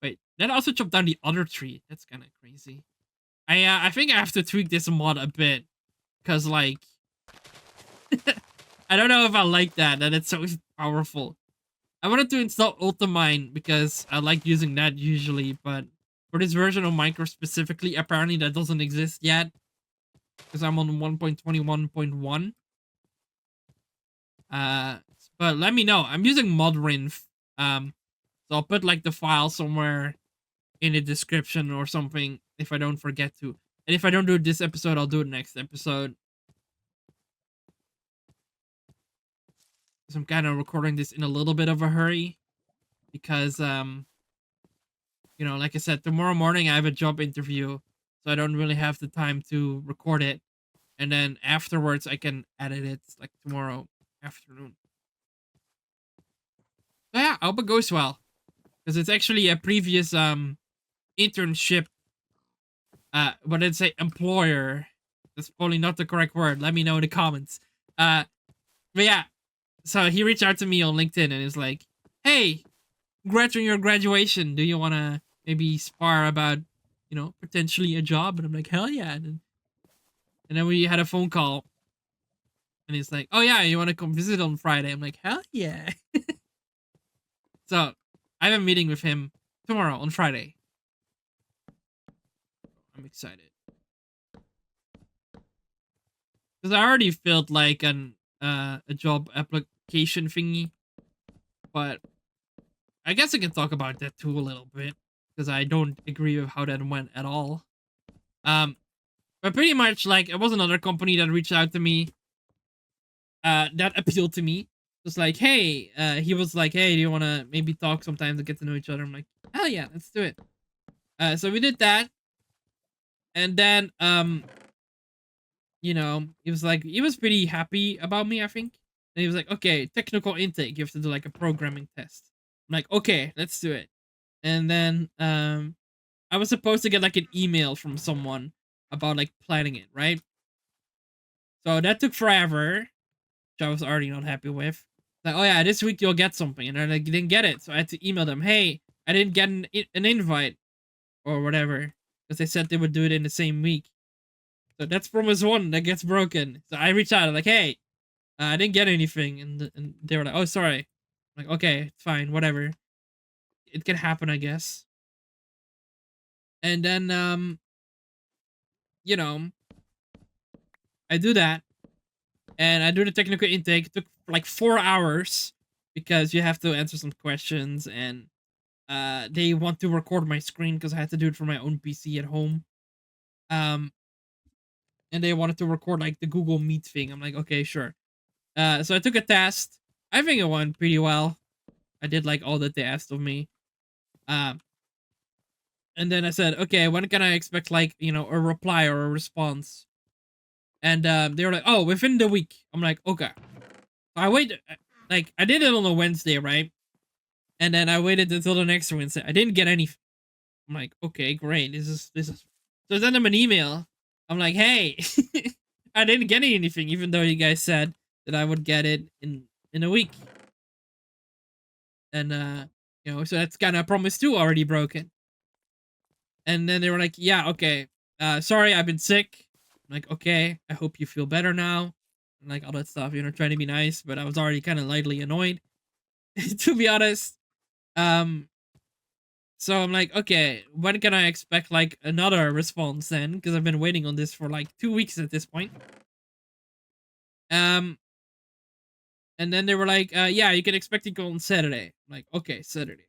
Wait, that also chopped down the other tree. That's kind of crazy. I think I have to tweak this mod a bit. Because, like, I don't know if I like that it's so powerful. I wanted to install Ultimine because I like using that usually, but for this version of Minecraft specifically, apparently that doesn't exist yet. Because I'm on 1.21.1. But let me know. I'm using Modrinth. So I'll put like the file somewhere in the description or something if I don't forget to. And if I don't do it this episode, I'll do it next episode. So I'm kind of recording this in a little bit of a hurry because like I said, tomorrow morning I have a job interview, so I don't really have the time to record it. And then afterwards I can edit it like tomorrow afternoon. So yeah, I hope it goes well. Because it's actually a previous internship. What did it say? Employer. That's probably not the correct word. Let me know in the comments. But yeah. So he reached out to me on LinkedIn and is like, hey, congrats on your graduation. Do you want to maybe spar about, potentially a job? And I'm like, hell yeah. And then we had a phone call. And he's like, oh yeah, you want to come visit on Friday? I'm like, hell yeah. So I have a meeting with him tomorrow on Friday. I'm excited. Because I already filled like a job application thingy. But I guess I can talk about that too a little bit. Because I don't agree with how that went at all. But pretty much, like, it was another company that reached out to me. That appealed to me. Just like, hey, he was like, hey, do you want to maybe talk sometime to get to know each other? I'm like, hell yeah, let's do it. So we did that. And then, he was pretty happy about me, I think. And he was like, okay, technical intake. You have to do like a programming test. I'm like, okay, let's do it. And then, I was supposed to get like an email from someone about like planning it, right? So that took forever, which I was already not happy with. Like, oh yeah, this week you'll get something, and I like didn't get it, so I had to email them, hey, I didn't get an invite or whatever, because they said they would do it in the same week. So that's promise one that gets broken. So I reached out, I'm like, hey, I didn't get anything, and they were like, "Oh, sorry." I'm like, okay, fine, whatever. It can happen, I guess. And then you know, I do that, and I do the technical intake. It took like 4 hours because you have to answer some questions, and they want to record my screen because I had to do it for my own PC at home. Um, and they wanted to record like the Google Meet thing. I'm like, okay, sure. So I took a test. I think it went pretty well. I did like all that they asked of me. Um, and then I said, okay, when can I expect like a reply or a response? And they were like, oh, within the week. I'm like, okay. So I wait. Like I did it on a Wednesday, right? And then I waited until the next Wednesday. I didn't get any. I'm like, okay, great. This is. So I sent them an email. I'm like, hey, I didn't get anything, even though you guys said that I would get it in a week. And so that's kind of promise too already broken. And then they were like, yeah, okay. Sorry, I've been sick. I'm like, okay, I hope you feel better now. And like all that stuff, trying to be nice, but I was already kind of lightly annoyed, to be honest. Um, so I'm like, okay, when can I expect like another response then? Because I've been waiting on this for like 2 weeks at this point. Um, and then they were like, yeah, you can expect it to go on Saturday. I'm like, okay, Saturday.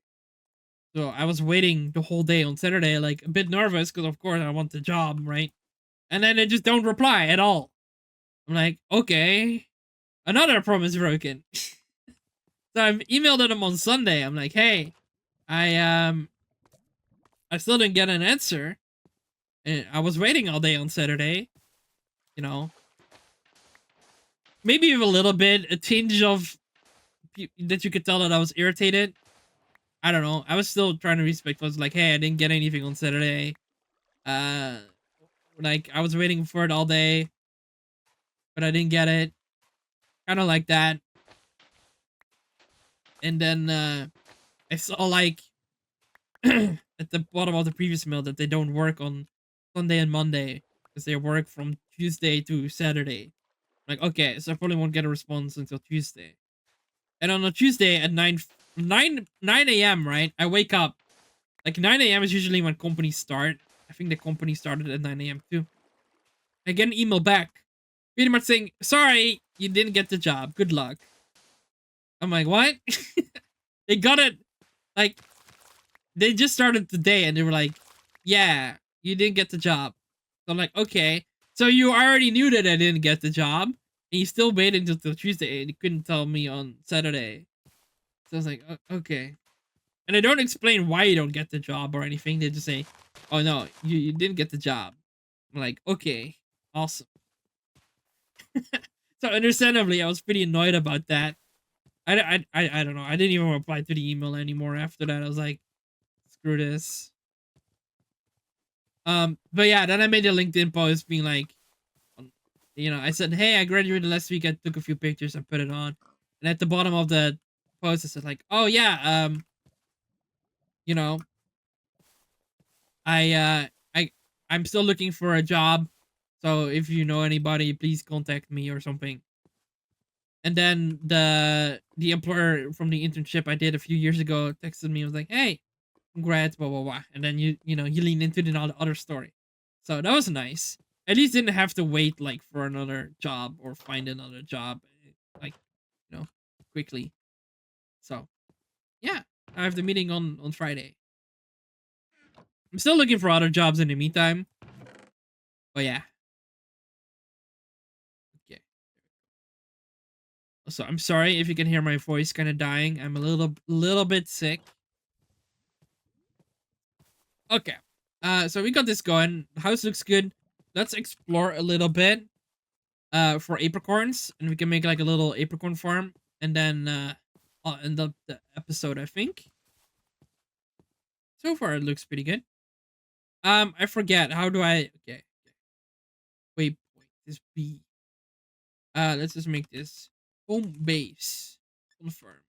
So I was waiting the whole day on Saturday, like a bit nervous because of course I want the job, right? And then they just don't reply at all. I'm like, okay, another promise broken. So I emailed them on Sunday. I'm like, hey, I I still didn't get an answer. And I was waiting all day on Saturday. You know, maybe a little bit, a tinge of that you could tell that I was irritated. I don't know. I was still trying to respect. I was like, hey, I didn't get anything on Saturday. Uh, like I was waiting for it all day, but I didn't get it. Kind of like that. And then I saw like at the bottom of the previous mail that they don't work on Sunday and Monday because they work from Tuesday to Saturday. Like, okay, so I probably won't get a response until Tuesday. And on a Tuesday at 9 a.m., right? I wake up. Like 9 a.m. is usually when companies start. I think the company started at 9 a.m. too. I get an email back, pretty much saying, sorry, you didn't get the job. Good luck. I'm like, what? They got it. Like, they just started today and they were like, yeah, you didn't get the job. So I'm like, okay. So you already knew that I didn't get the job and you still waited until Tuesday and you couldn't tell me on Saturday. So I was like, okay. And they don't explain why you don't get the job or anything. They just say, oh no, you didn't get the job. I'm like, okay, awesome. So understandably, I was pretty annoyed about that. I don't know. I didn't even reply to the email anymore after that. I was like, screw this. But yeah, then I made a LinkedIn post being like, I said, hey, I graduated last week. I took a few pictures and put it on. And at the bottom of the post, I said like, oh yeah, you know, I I'm still looking for a job. So if you know anybody, please contact me or something. And then the employer from the internship I did a few years ago texted me and was like, hey, congrats, blah blah blah. And then you lean into the other story. So that was nice. At least didn't have to wait like for another job or find another job like quickly. So yeah, I have the meeting on Friday. I'm still looking for other jobs in the meantime. But yeah. Okay. So I'm sorry if you can hear my voice kind of dying. I'm a little bit sick. Okay. So we got this going. The house looks good. Let's explore a little bit for apricorns, and we can make like a little apricorn farm, and then I'll end up the episode, I think. So far it looks pretty good. I forget, how do I okay. Wait, this B. Let's just make this home base. Confirm.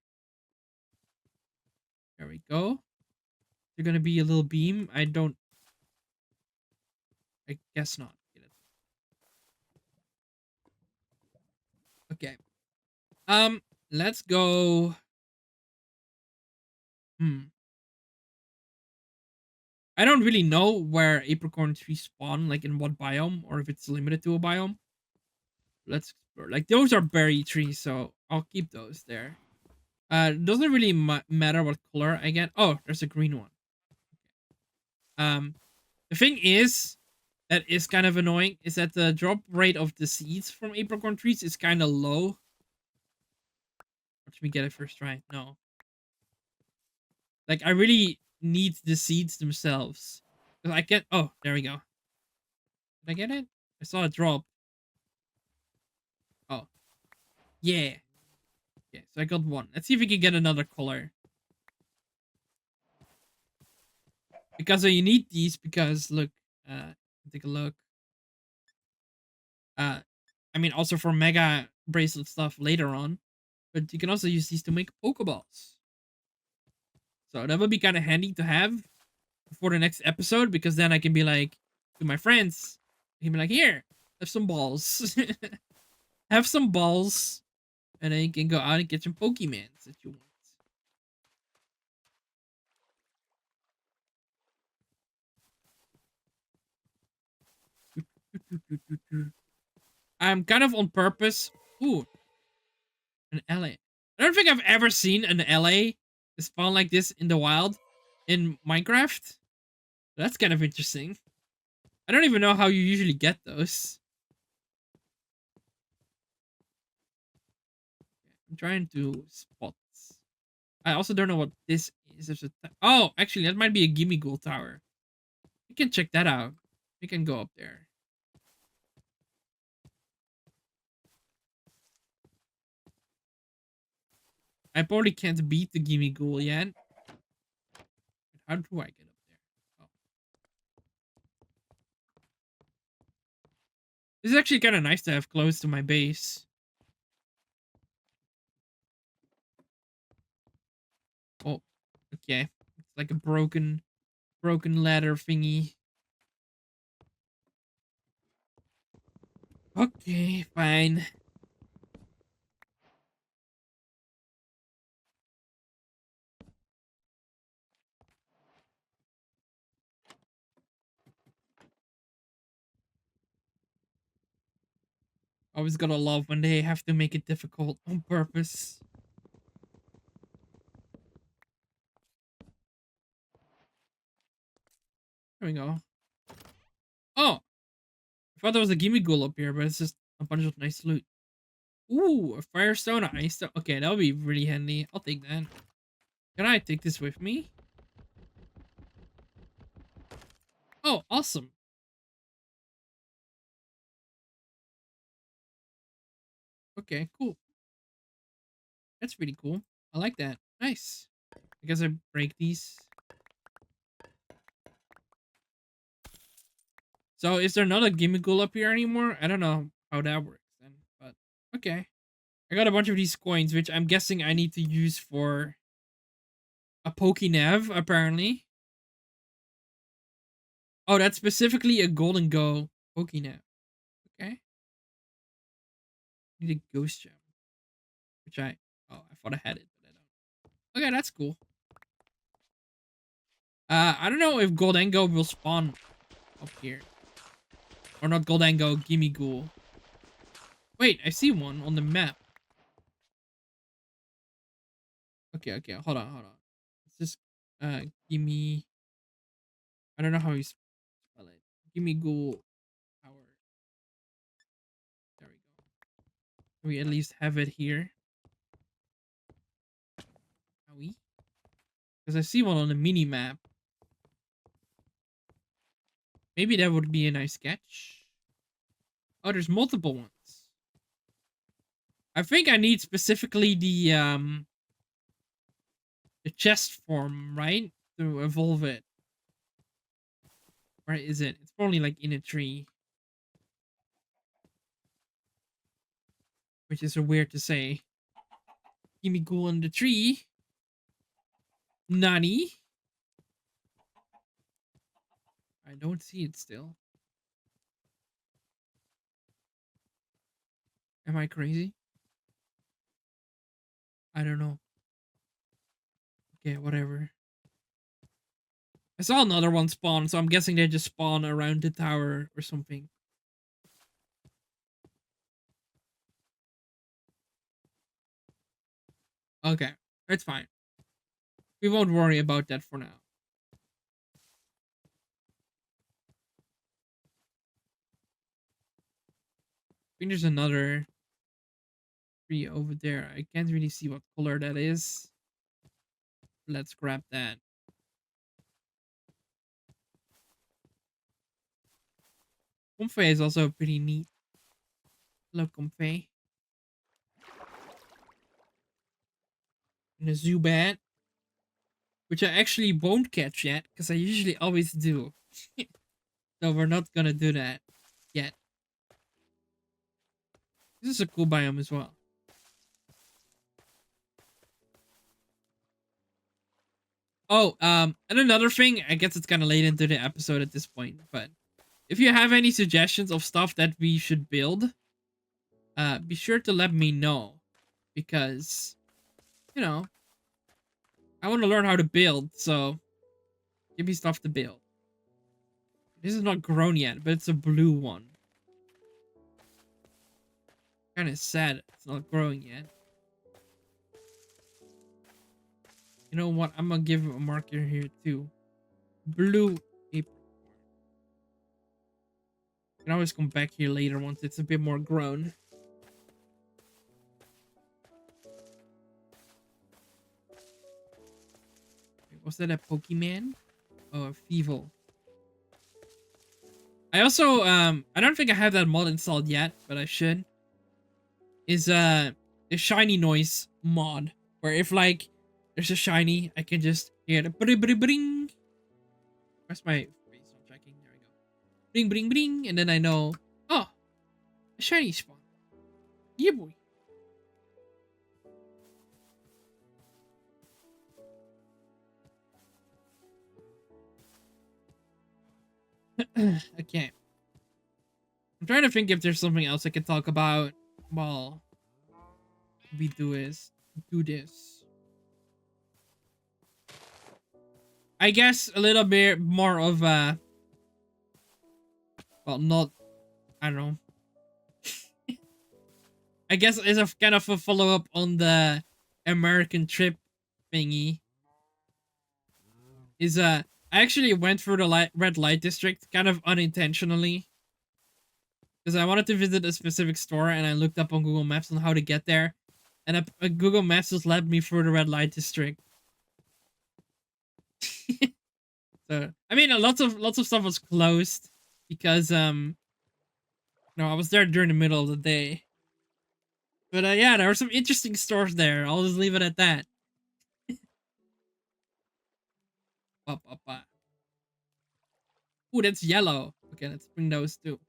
There we go. They're gonna be a little beam. I guess not. Okay. Let's go. I don't really know where apricorn trees spawn, like in what biome, or if it's limited to a biome. Let's explore. Like those are berry trees, so I'll keep those there. Doesn't really matter what color I get. Oh, there's a green one. Um, the thing is, that is kind of annoying, is that the drop rate of the seeds from apricorn trees is kind of low. Watch me get it first try. No. Like, I really need the seeds themselves. I can't. Oh, there we go. Did I get it? I saw it drop. Oh. Yeah. Yeah, so I got one. Let's see if we can get another color. Because you need these because, look, take a look. I mean, also for mega bracelet stuff later on. But you can also use these to make Pokeballs. So that would be kind of handy to have for the next episode, because then I can be like to my friends, I can be like, here, have some balls. Have some balls. And then you can go out and get some Pokemons that you want. I'm kind of on purpose. Ooh, an LA. I don't think I've ever seen an LA spawn like this in the wild in Minecraft. That's kind of interesting. I don't even know how you usually get those. I'm trying to spot. I also don't know what this is. There's a oh, actually, that might be a Gimme Ghoul tower. We can check that out. We can go up there. I probably can't beat the Gimme Ghoul yet. How do I get up there? Oh. This is actually kind of nice to have close to my base. Oh, okay. It's like a broken ladder thingy. Okay, fine. Always gotta love when they have to make it difficult on purpose. There we go. Oh, I thought there was a Gimme Ghoul up here, but it's just a bunch of nice loot. Ooh, a Firestone, a Ice Stone. Okay, that would be really handy. I'll take that. Can I take this with me? Oh, awesome. Okay, cool. That's really cool. I like that. Nice. I guess I break these. So is there not a Gimme Ghoul up here anymore? I don't know how that works then, but okay. I got a bunch of these coins, which I'm guessing I need to use for a Pokénav, apparently. Oh, that's specifically a Golden Go Pokénav. Okay. Need a Ghost Gem. Which oh, I thought I had it, but I don't. Okay, that's cool. I don't know if Goldango will spawn up here. Or not Goldango, Gimme Ghoul. Wait, I see one on the map. Okay, hold on. It's just, Gimme... I don't know how you spell it. Gimme Ghoul Power. There we go. We at least have it here. Owie. Because I see one on the mini map. Maybe that would be a nice sketch. Oh, there's multiple ones. I think I need specifically the chest form, right? To evolve it. Where is it? It's probably like in a tree. Which is so weird to say. Gimme Ghoul in the tree. Nani? I don't see it still. Am I crazy? I don't know. Okay, whatever. I saw another one spawn, so I'm guessing they just spawn around the tower or something. Okay, it's fine. We won't worry about that for now. I think there's another tree over there. I can't really see what color that is. Let's grab that. Comfey is also pretty neat. Hello, Comfey. And a Zubat, which I actually won't catch yet, because I usually always do. So we're not gonna do that yet. This is a cool biome as well. Oh, and another thing, I guess it's kind of late into the episode at this point, but if you have any suggestions of stuff that we should build, be sure to let me know, because, you know, I want to learn how to build, so give me stuff to build. This is not grown yet, but it's a blue one. Kind of sad it's not growing yet. You know what? I'm gonna give a marker here too. Blue apricot. I can always come back here later once it's a bit more grown. Wait, was that a Pokemon? Oh, a Feeble. I also I don't think I have that mod installed yet, but I should. Is a shiny noise mod where if like there's a shiny, I can just hear the bring bring bring. Where's my face on checking? There we go. Bring bring bring, and then I know, oh, a shiny spawn. Yeah, boy. Okay. I'm trying to think if there's something else I could talk about while we do this. I guess a little bit more of a, well, not, I don't know. I guess it's a kind of a follow up on the American trip thingy. Is I actually went through the red light district kind of unintentionally because I wanted to visit a specific store and I looked up on Google Maps on how to get there, and Google Maps just led me through the red light district. So I mean, lots of stuff was closed because no, I was there during the middle of the day. But yeah, there were some interesting stores there. I'll just leave it at that. Ooh, that's yellow. Okay, let's bring those too.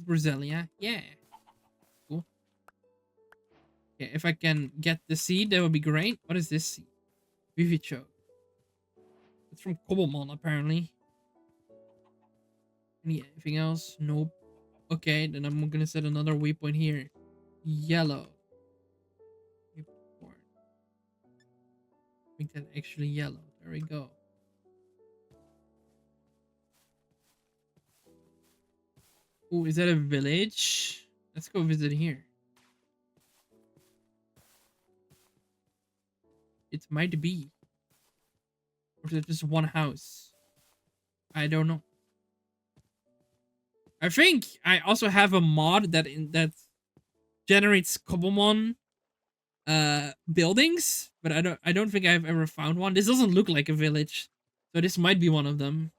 Brasilia, yeah. Cool. Okay, if I can get the seed, that would be great. What is this seed? VTuber. It's from Cobblemon, apparently. Anything else? Nope. Okay, then I'm gonna set another waypoint here. Yellow. Make that actually yellow. There we go. Oh, is that a village? Let's go visit here. It might be. Or is it just one house? I don't know. I think I also have a mod that generates Cobblemon buildings, but I don't think I've ever found one. This doesn't look like a village, so this might be one of them.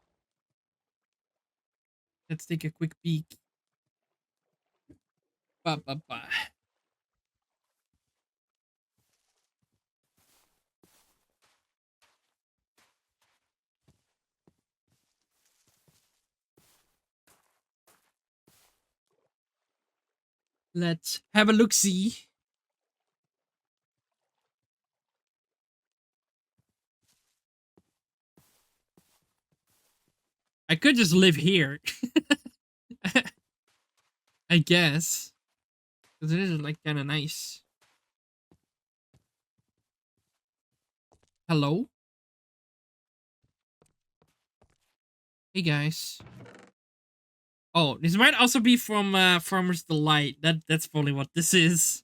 Let's take a quick peek. Ba, ba, ba. Let's have a look-see. I could just live here. I guess. Because it is like kind of nice. Hello? Hey guys. Oh, this might also be from Farmer's Delight. That's probably what this is.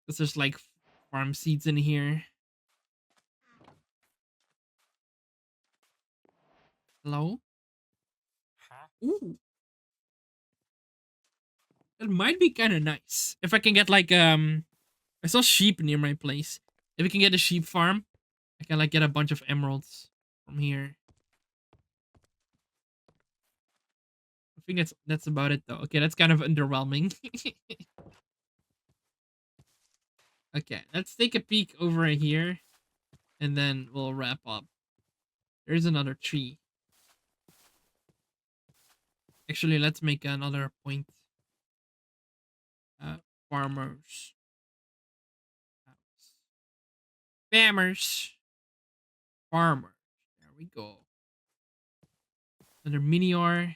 Because there's like farm seeds in here. Hello? Ooh. That might be kind of nice. If I can get like I saw sheep near my place. If we can get a sheep farm, I can like get a bunch of emeralds from here. I think that's about it though. Okay, that's kind of underwhelming. Okay, let's take a peek over here and then we'll wrap up. There's another tree. Actually, let's make another point. Uh, farmers. House. Farmers. Farmer. There we go. Another minior.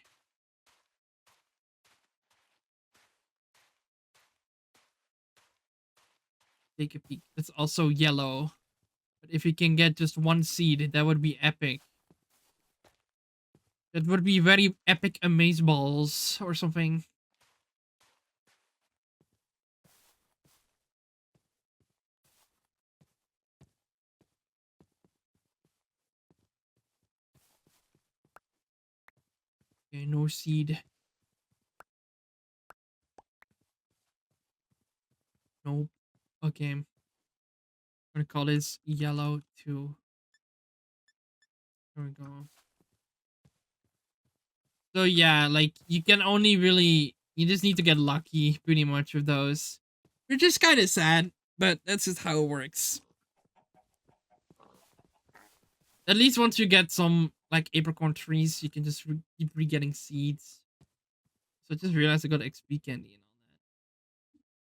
Take a peek. It's also yellow. But if you can get just one seed, that would be epic. That would be very epic amazeballs or something. Okay, no seed. Nope. Okay. I'm gonna call this yellow 2. There we go. So yeah, like you can only really you just need to get lucky pretty much with those. Which is kind of sad, but that's just how it works. At least once you get some like apricorn trees, you can just keep re-getting seeds. So I just realized I got XP candy and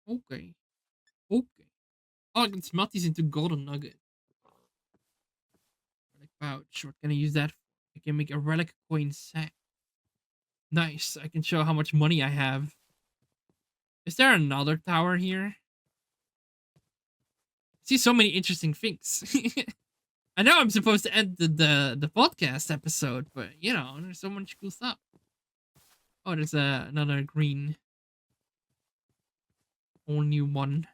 all that. Okay. Okay. Oh, I can smelt these into golden nugget. Relic pouch. What can I use that for? I can make a relic coin sack. Nice. I can show how much money I have. Is there another tower here? I see so many interesting things. I know I'm supposed to end the podcast episode, but you know, there's so much cool stuff. Oh, there's another green. Whole new one.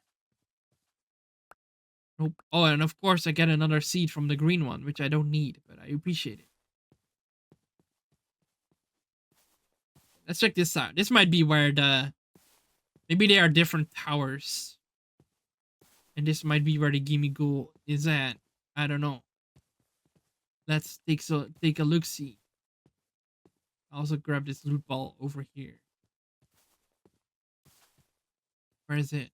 Nope. Oh, and of course I get another seed from the green one, which I don't need, but I appreciate it. Let's check this out. This might be where maybe they are different towers. And this might be where the Gimme Ghoul is at. I don't know. Let's take a look-see. I'll also grab this loot ball over here. Where is it?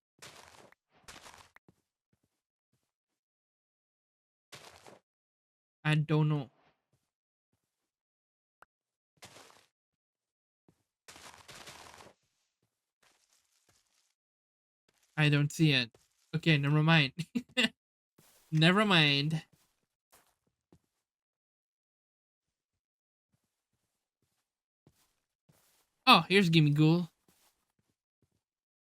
I don't know. I don't see it. Okay, never mind. Never mind. Oh, here's Gimme Ghoul.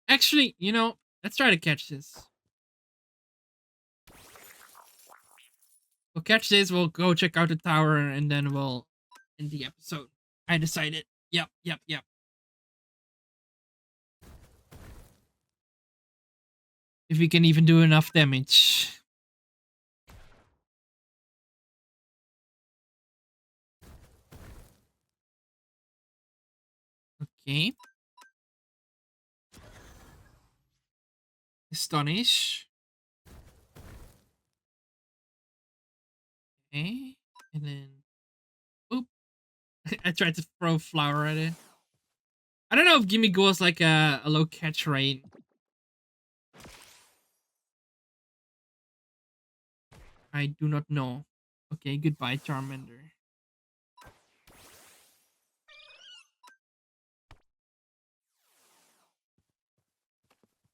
Actually, you know, let's try to catch this. We'll catch this, we'll go check out the tower, and then we'll end the episode. I decided. Yep, yep, yep. If we can even do enough damage. Okay. Astonish. Okay. And then... Oop. I tried to throw flour at it. I don't know if Gimme Ghoul is like a low catch rate. I do not know. Okay, goodbye, Charmander.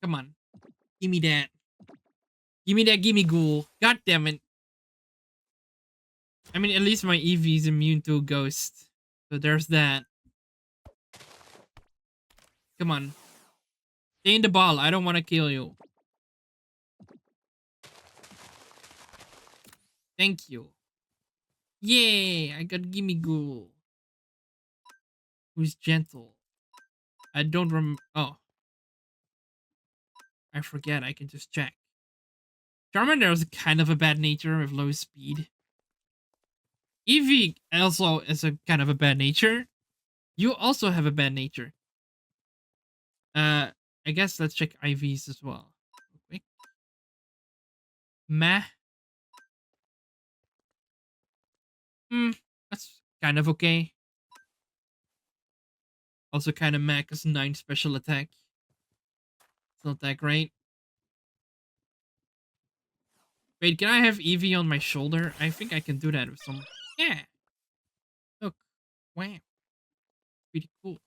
Come on. Give me that. Give me that Gimme Ghoul. God damn it. I mean, at least my Eevee is immune to a ghost. So there's that. Come on. Stay in the ball. I don't want to kill you. Thank you. Yay! I got Gimme Ghoul. Who's gentle. I don't Oh. I forget. I can just check. Charmander is kind of a bad nature with low speed. Eevee also is a kind of a bad nature. You also have a bad nature. I guess let's check IVs as well. Quick. Meh. That's kind of okay. Also kind of meh because 9 special attack. It's not that great. Wait, can I have Eevee on my shoulder? I think I can do that with some... Yeah. Look. Wow. Pretty cool.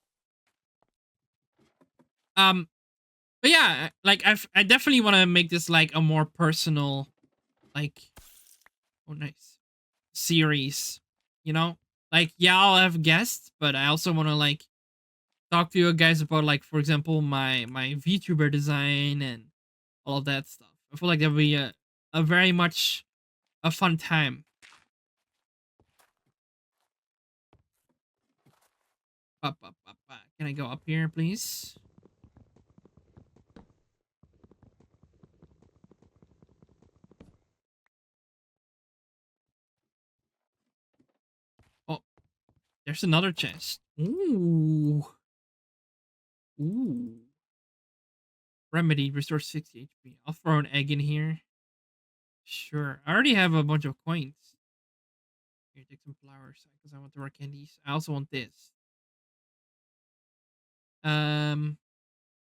But yeah, like I definitely want to make this like a more personal, like, oh nice, series. You know, like yeah, I'll have guests, but I also want to like talk to you guys about like, for example, my VTuber design and all of that stuff. I feel like that'll be a very much a fun time. Can I go up here, please? Oh, there's another chest. Ooh. Ooh. Remedy, restore 60 HP. I'll throw an egg in here. Sure. I already have a bunch of coins. Here, take some flowers because I want the rare candies. I also want this.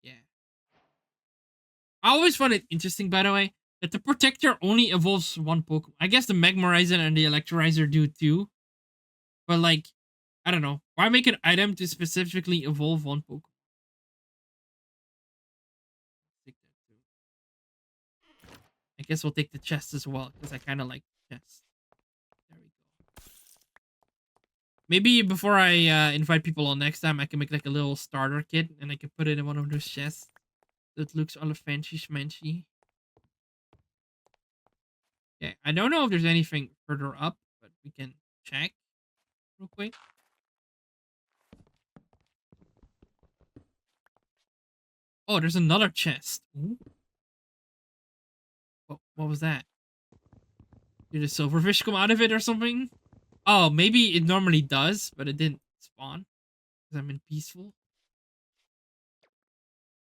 Yeah. I always find it interesting, by the way, that the Protector only evolves one Pokemon. I guess the Magmarizer and the Electrolyzer do too. But like, I don't know. Why make an item to specifically evolve one Pokemon? Take that too. I guess we'll take the chest as well, because I kind of like chests. There we go. Maybe before I invite people on next time, I can make like a little starter kit, and I can put it in one of those chests. That looks all fancy schmancy. Yeah, I don't know if there's anything further up, but we can check real quick. Oh, there's another chest. Ooh. What was that? Did a silverfish come out of it or something? Oh, maybe it normally does, but it didn't spawn. Because I'm in peaceful.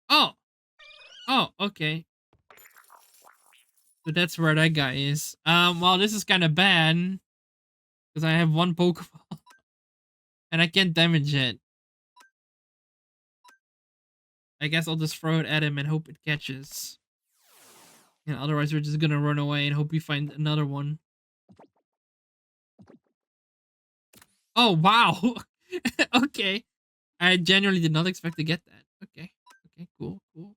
Oh! Oh, okay. So that's where that guy is. Well, this is kind of bad. Because I have one Pokeball. And I can't damage it. I guess I'll just throw it at him and hope it catches. And otherwise we're just gonna run away and hope we find another one. Oh, wow! Okay. I genuinely did not expect to get that. Okay. Okay, cool, cool.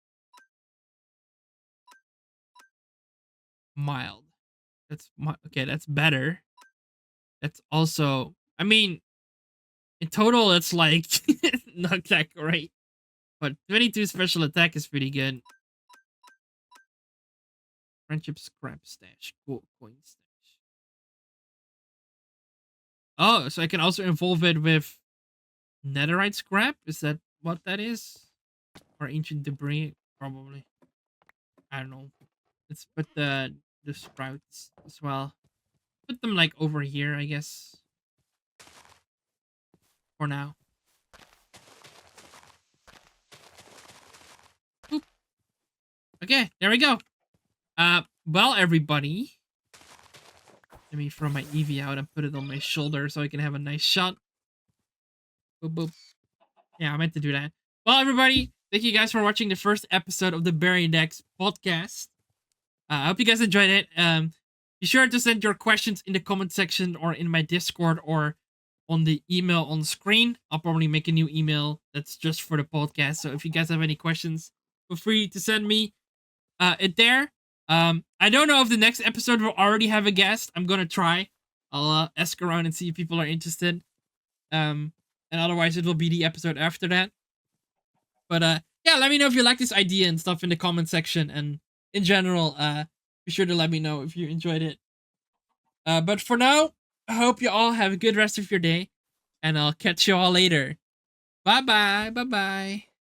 Mild. Okay, that's better. That's also, I mean, in total, it's like not that great. But 22 special attack is pretty good. Friendship scrap stash. Cool. Coin stash. Oh, so I can also involve it with netherite scrap? Is that what that is? Or ancient debris? Probably. I don't know. Let's put the sprouts as well. Put them like over here, I guess. For now. Boop. Okay, there we go. Well, everybody. Let me throw my Eevee out and put it on my shoulder so I can have a nice shot. Boop, boop. Yeah, I meant to do that. Well, everybody, thank you guys for watching the first episode of the BerryDex podcast. I hope you guys enjoyed it. Be sure to send your questions in the comment section or in my Discord or on the email on screen. I'll probably make a new email that's just for the podcast. So if you guys have any questions, feel free to send me it there. I don't know if the next episode will already have a guest. I'm gonna try. I'll ask around and see if people are interested. And otherwise it will be the episode after that. But yeah, let me know if you like this idea and stuff in the comment section, and in general, be sure to let me know if you enjoyed it. But for now, I hope you all have a good rest of your day, and I'll catch you all later. Bye bye. Bye bye.